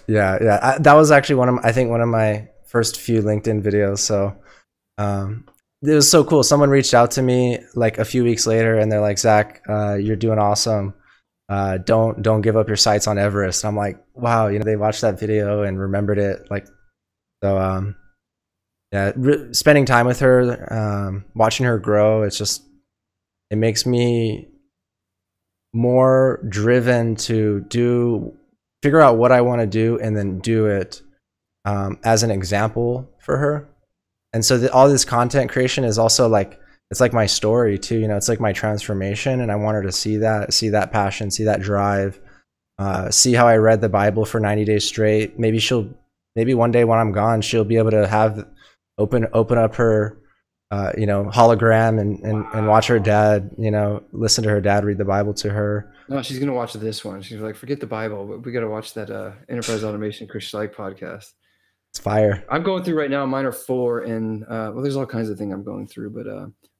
Yeah. Yeah. That was actually I think one of my first few LinkedIn videos. So, it was so cool. Someone reached out to me like a few weeks later, and they're like, Zach, you're doing awesome. Don't give up your sights on Everest. And I'm like, wow, you know, they watched that video and remembered it. Like, so, yeah, spending time with her, watching her grow, it makes me more driven to figure out what I want to do and then do it as an example for her. And so all this content creation is also like, it's like my story too, you know, it's like my transformation, and I want her to see that passion, see that drive, see how I read the Bible for 90 days straight. Maybe one day when I'm gone, she'll be able to have open up her you know, hologram and watch her dad, you know, listen to her dad read the Bible to her. No, she's gonna watch this one. She's like, forget the Bible, but we got to watch that Enterprise Automation Chris Schleich podcast. It's fire. I'm going through right now. Mine are 4, and well, there's all kinds of things I'm going through, but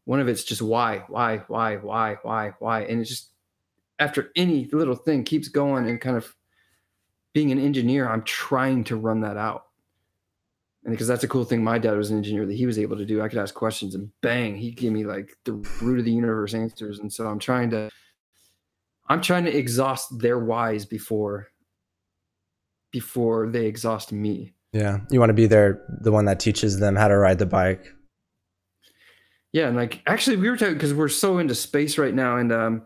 one of it's just why, and it's just after any little thing keeps going, and kind of being an engineer, I'm trying to run that out. And because that's a cool thing, my dad was an engineer that he was able to do. I could ask questions, and bang, he'd give me like the root of the universe answers. And so I'm trying to exhaust their whys before they exhaust me. Yeah, you want to be the one that teaches them how to ride the bike. Yeah, and like actually, we were talking because we're so into space right now, and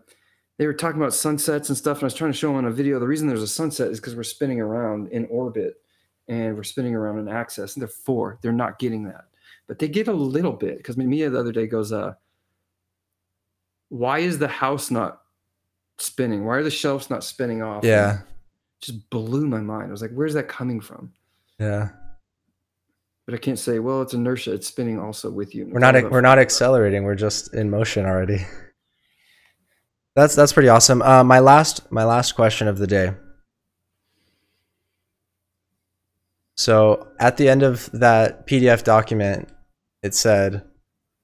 they were talking about sunsets and stuff. And I was trying to show them on a video. The reason there's a sunset is because we're spinning around in orbit, and we're spinning around in axis. And they're not getting that, but they get a little bit because Mia the other day goes, "Why is the house not spinning? Why are the shelves not spinning off?" Yeah, and just blew my mind. I was like, "Where's that coming from?" Yeah. But I can't say, well, it's inertia. It's spinning also with you. We're not accelerating. We're just in motion already. That's pretty awesome. My last question of the day. So at the end of that PDF document, it said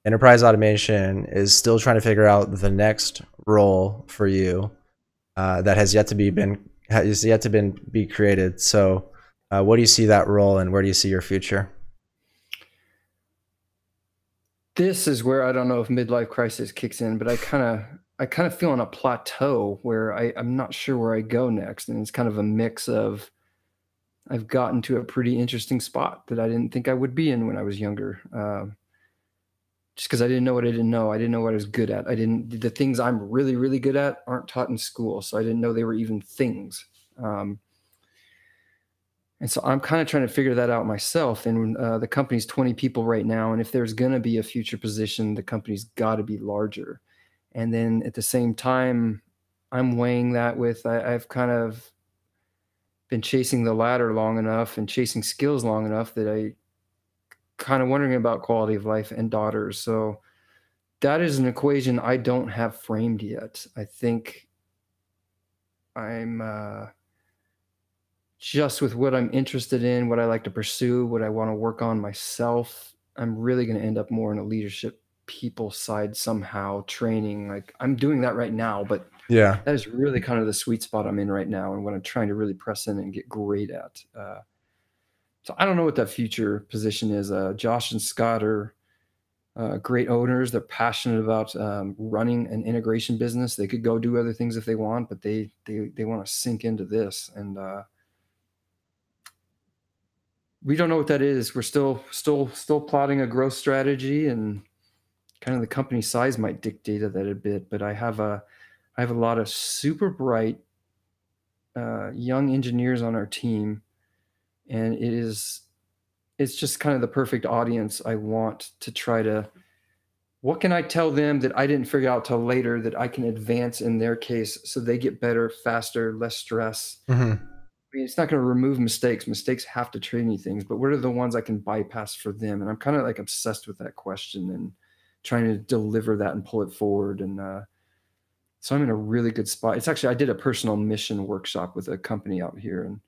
Enterprise Automation is still trying to figure out the next role for you that has yet to be created. So what do you see that role, and where do you see your future? This is where I don't know if midlife crisis kicks in, but I kind of feel on a plateau where I'm not sure where I go next. And it's kind of a mix of, I've gotten to a pretty interesting spot that I didn't think I would be in when I was younger. Just because I didn't know what I didn't know. I didn't know what I was good at. The things I'm really, really good at aren't taught in school. So I didn't know they were even things. And so I'm kind of trying to figure that out myself. And the company's 20 people right now. And if there's going to be a future position, the company's got to be larger. And then at the same time, I'm weighing that with, I've kind of been chasing the ladder long enough and chasing skills long enough that I kind of wondering about quality of life and daughters. So that is an equation I don't have framed yet. I think I'm just with what I'm interested in, what I like to pursue, what I want to work on myself, I'm really going to end up more in a leadership people side somehow, training. Like I'm doing that right now, but yeah, that is really kind of the sweet spot I'm in right now, and what I'm trying to really press in and get great at. So I don't know what that future position is. Josh and Scott are great owners. They're passionate about running an integration business. They could go do other things if they want, but they want to sink into this. And we don't know what that is. We're still plotting a growth strategy, and kind of the company size might dictate that a bit. But I have a lot of super bright young engineers on our team, and it's just kind of the perfect audience I want to try to, what can I tell them that I didn't figure out till later that I can advance in their case so they get better, faster, less stress. I mean, it's not going to remove mistakes. Mistakes have to train you things, but what are the ones I can bypass for them? And I'm kind of like obsessed with that question and trying to deliver that and pull it forward. And so I'm in a really good spot. It's actually, I did a personal mission workshop with a company out here, and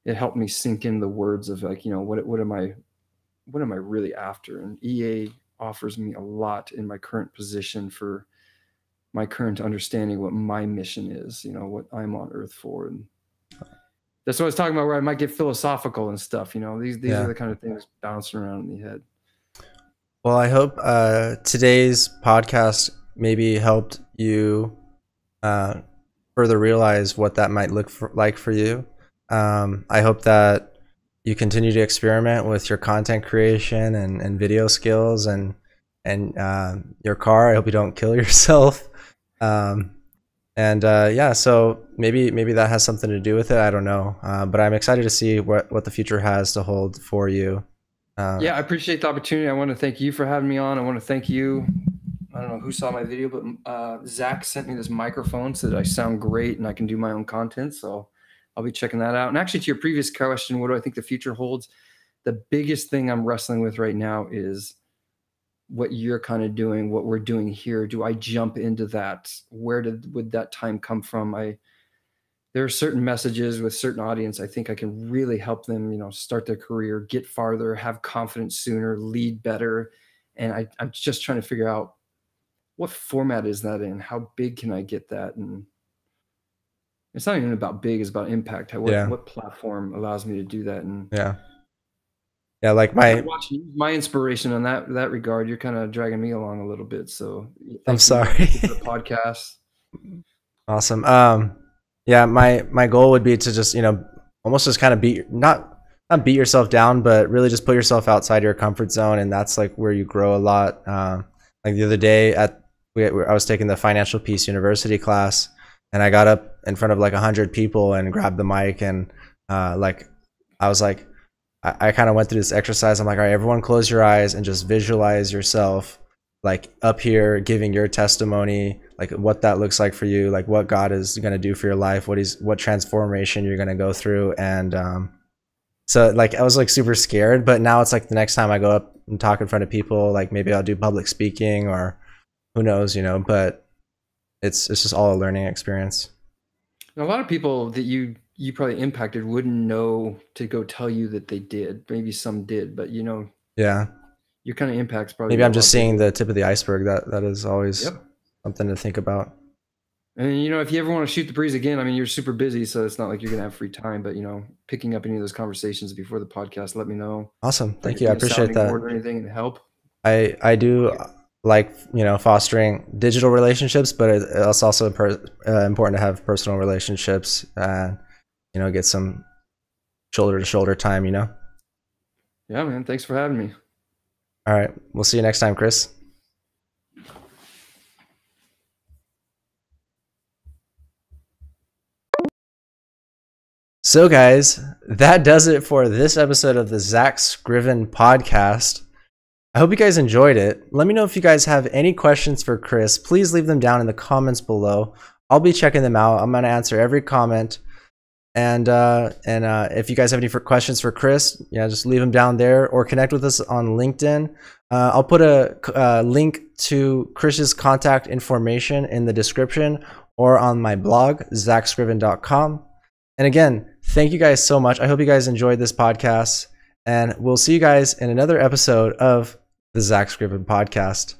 it helped me sink in the words of like, what am I really after? And EA offers me a lot in my current position for my current understanding what my mission is, what I'm on earth for. And that's what I was talking about, where I might get philosophical and stuff. These are the kind of things bouncing around in the head. Well, I hope today's podcast maybe helped you further realize what that might look like for you. I hope that you continue to experiment with your content creation and video skills and your car. I hope you don't kill yourself. Yeah, so maybe that has something to do with it. I don't know. But I'm excited to see what the future has to hold for you. Yeah, I appreciate the opportunity. I want to thank you for having me on. I want to thank you. I don't know who saw my video, but Zach sent me this microphone so that I sound great and I can do my own content. So I'll be checking that out. And actually, to your previous question, what do I think the future holds? The biggest thing I'm wrestling with right now is what you're kind of doing, what we're doing here. Do I jump into that? Would that time come from? There are certain messages with certain audience. I think I can really help them, start their career, get farther, have confidence sooner, lead better. And I'm just trying to figure out what format is that in? How big can I get that? And it's not even about big, it's about impact. What platform allows me to do that? And yeah, like my inspiration on that regard. You're kind of dragging me along a little bit. So I'm sorry. For the podcast. Awesome. Yeah, my goal would be to just, almost just kind of not beat yourself down, but really just put yourself outside your comfort zone. And that's like where you grow a lot. Like the other day I was taking the Financial Peace University class, and I got up in front of like 100 people and grabbed the mic, and I was like, I kind of went through this exercise. I'm like, all right, everyone close your eyes and just visualize yourself like up here giving your testimony, like what that looks like for you, like what God is going to do for your life, what transformation you're going to go through. And so like I was like super scared, but now it's like the next time I go up and talk in front of people, like maybe I'll do public speaking or who knows, but it's just all a learning experience. A lot of people that you probably impacted wouldn't know to go tell you that they did. Maybe some did, but yeah, your kind of impact's probably. Maybe I'm just seeing the tip of the iceberg. That is always something to think about. And if you ever want to shoot the breeze again, I mean, you're super busy, so it's not like you're gonna have free time. But picking up any of those conversations before the podcast, let me know. Awesome, thank you. I appreciate that. Or anything and help. I do like fostering digital relationships, but it's also important to have personal relationships and get some shoulder to shoulder time. Yeah, man. Thanks for having me. All right, we'll see you next time, Chris. So guys, that does it for this episode of the Zack Scriven podcast. I hope you guys enjoyed it. Let me know if you guys have any questions for Chris. Please leave them down in the comments below. I'll be checking them out. I'm going to answer every comment. And if you guys have any questions for Chris, just leave them down there or connect with us on LinkedIn. I'll put a link to Chris's contact information in the description or on my blog, zackscriven.com. And again, thank you guys so much. I hope you guys enjoyed this podcast, and we'll see you guys in another episode of the Zack Scriven podcast.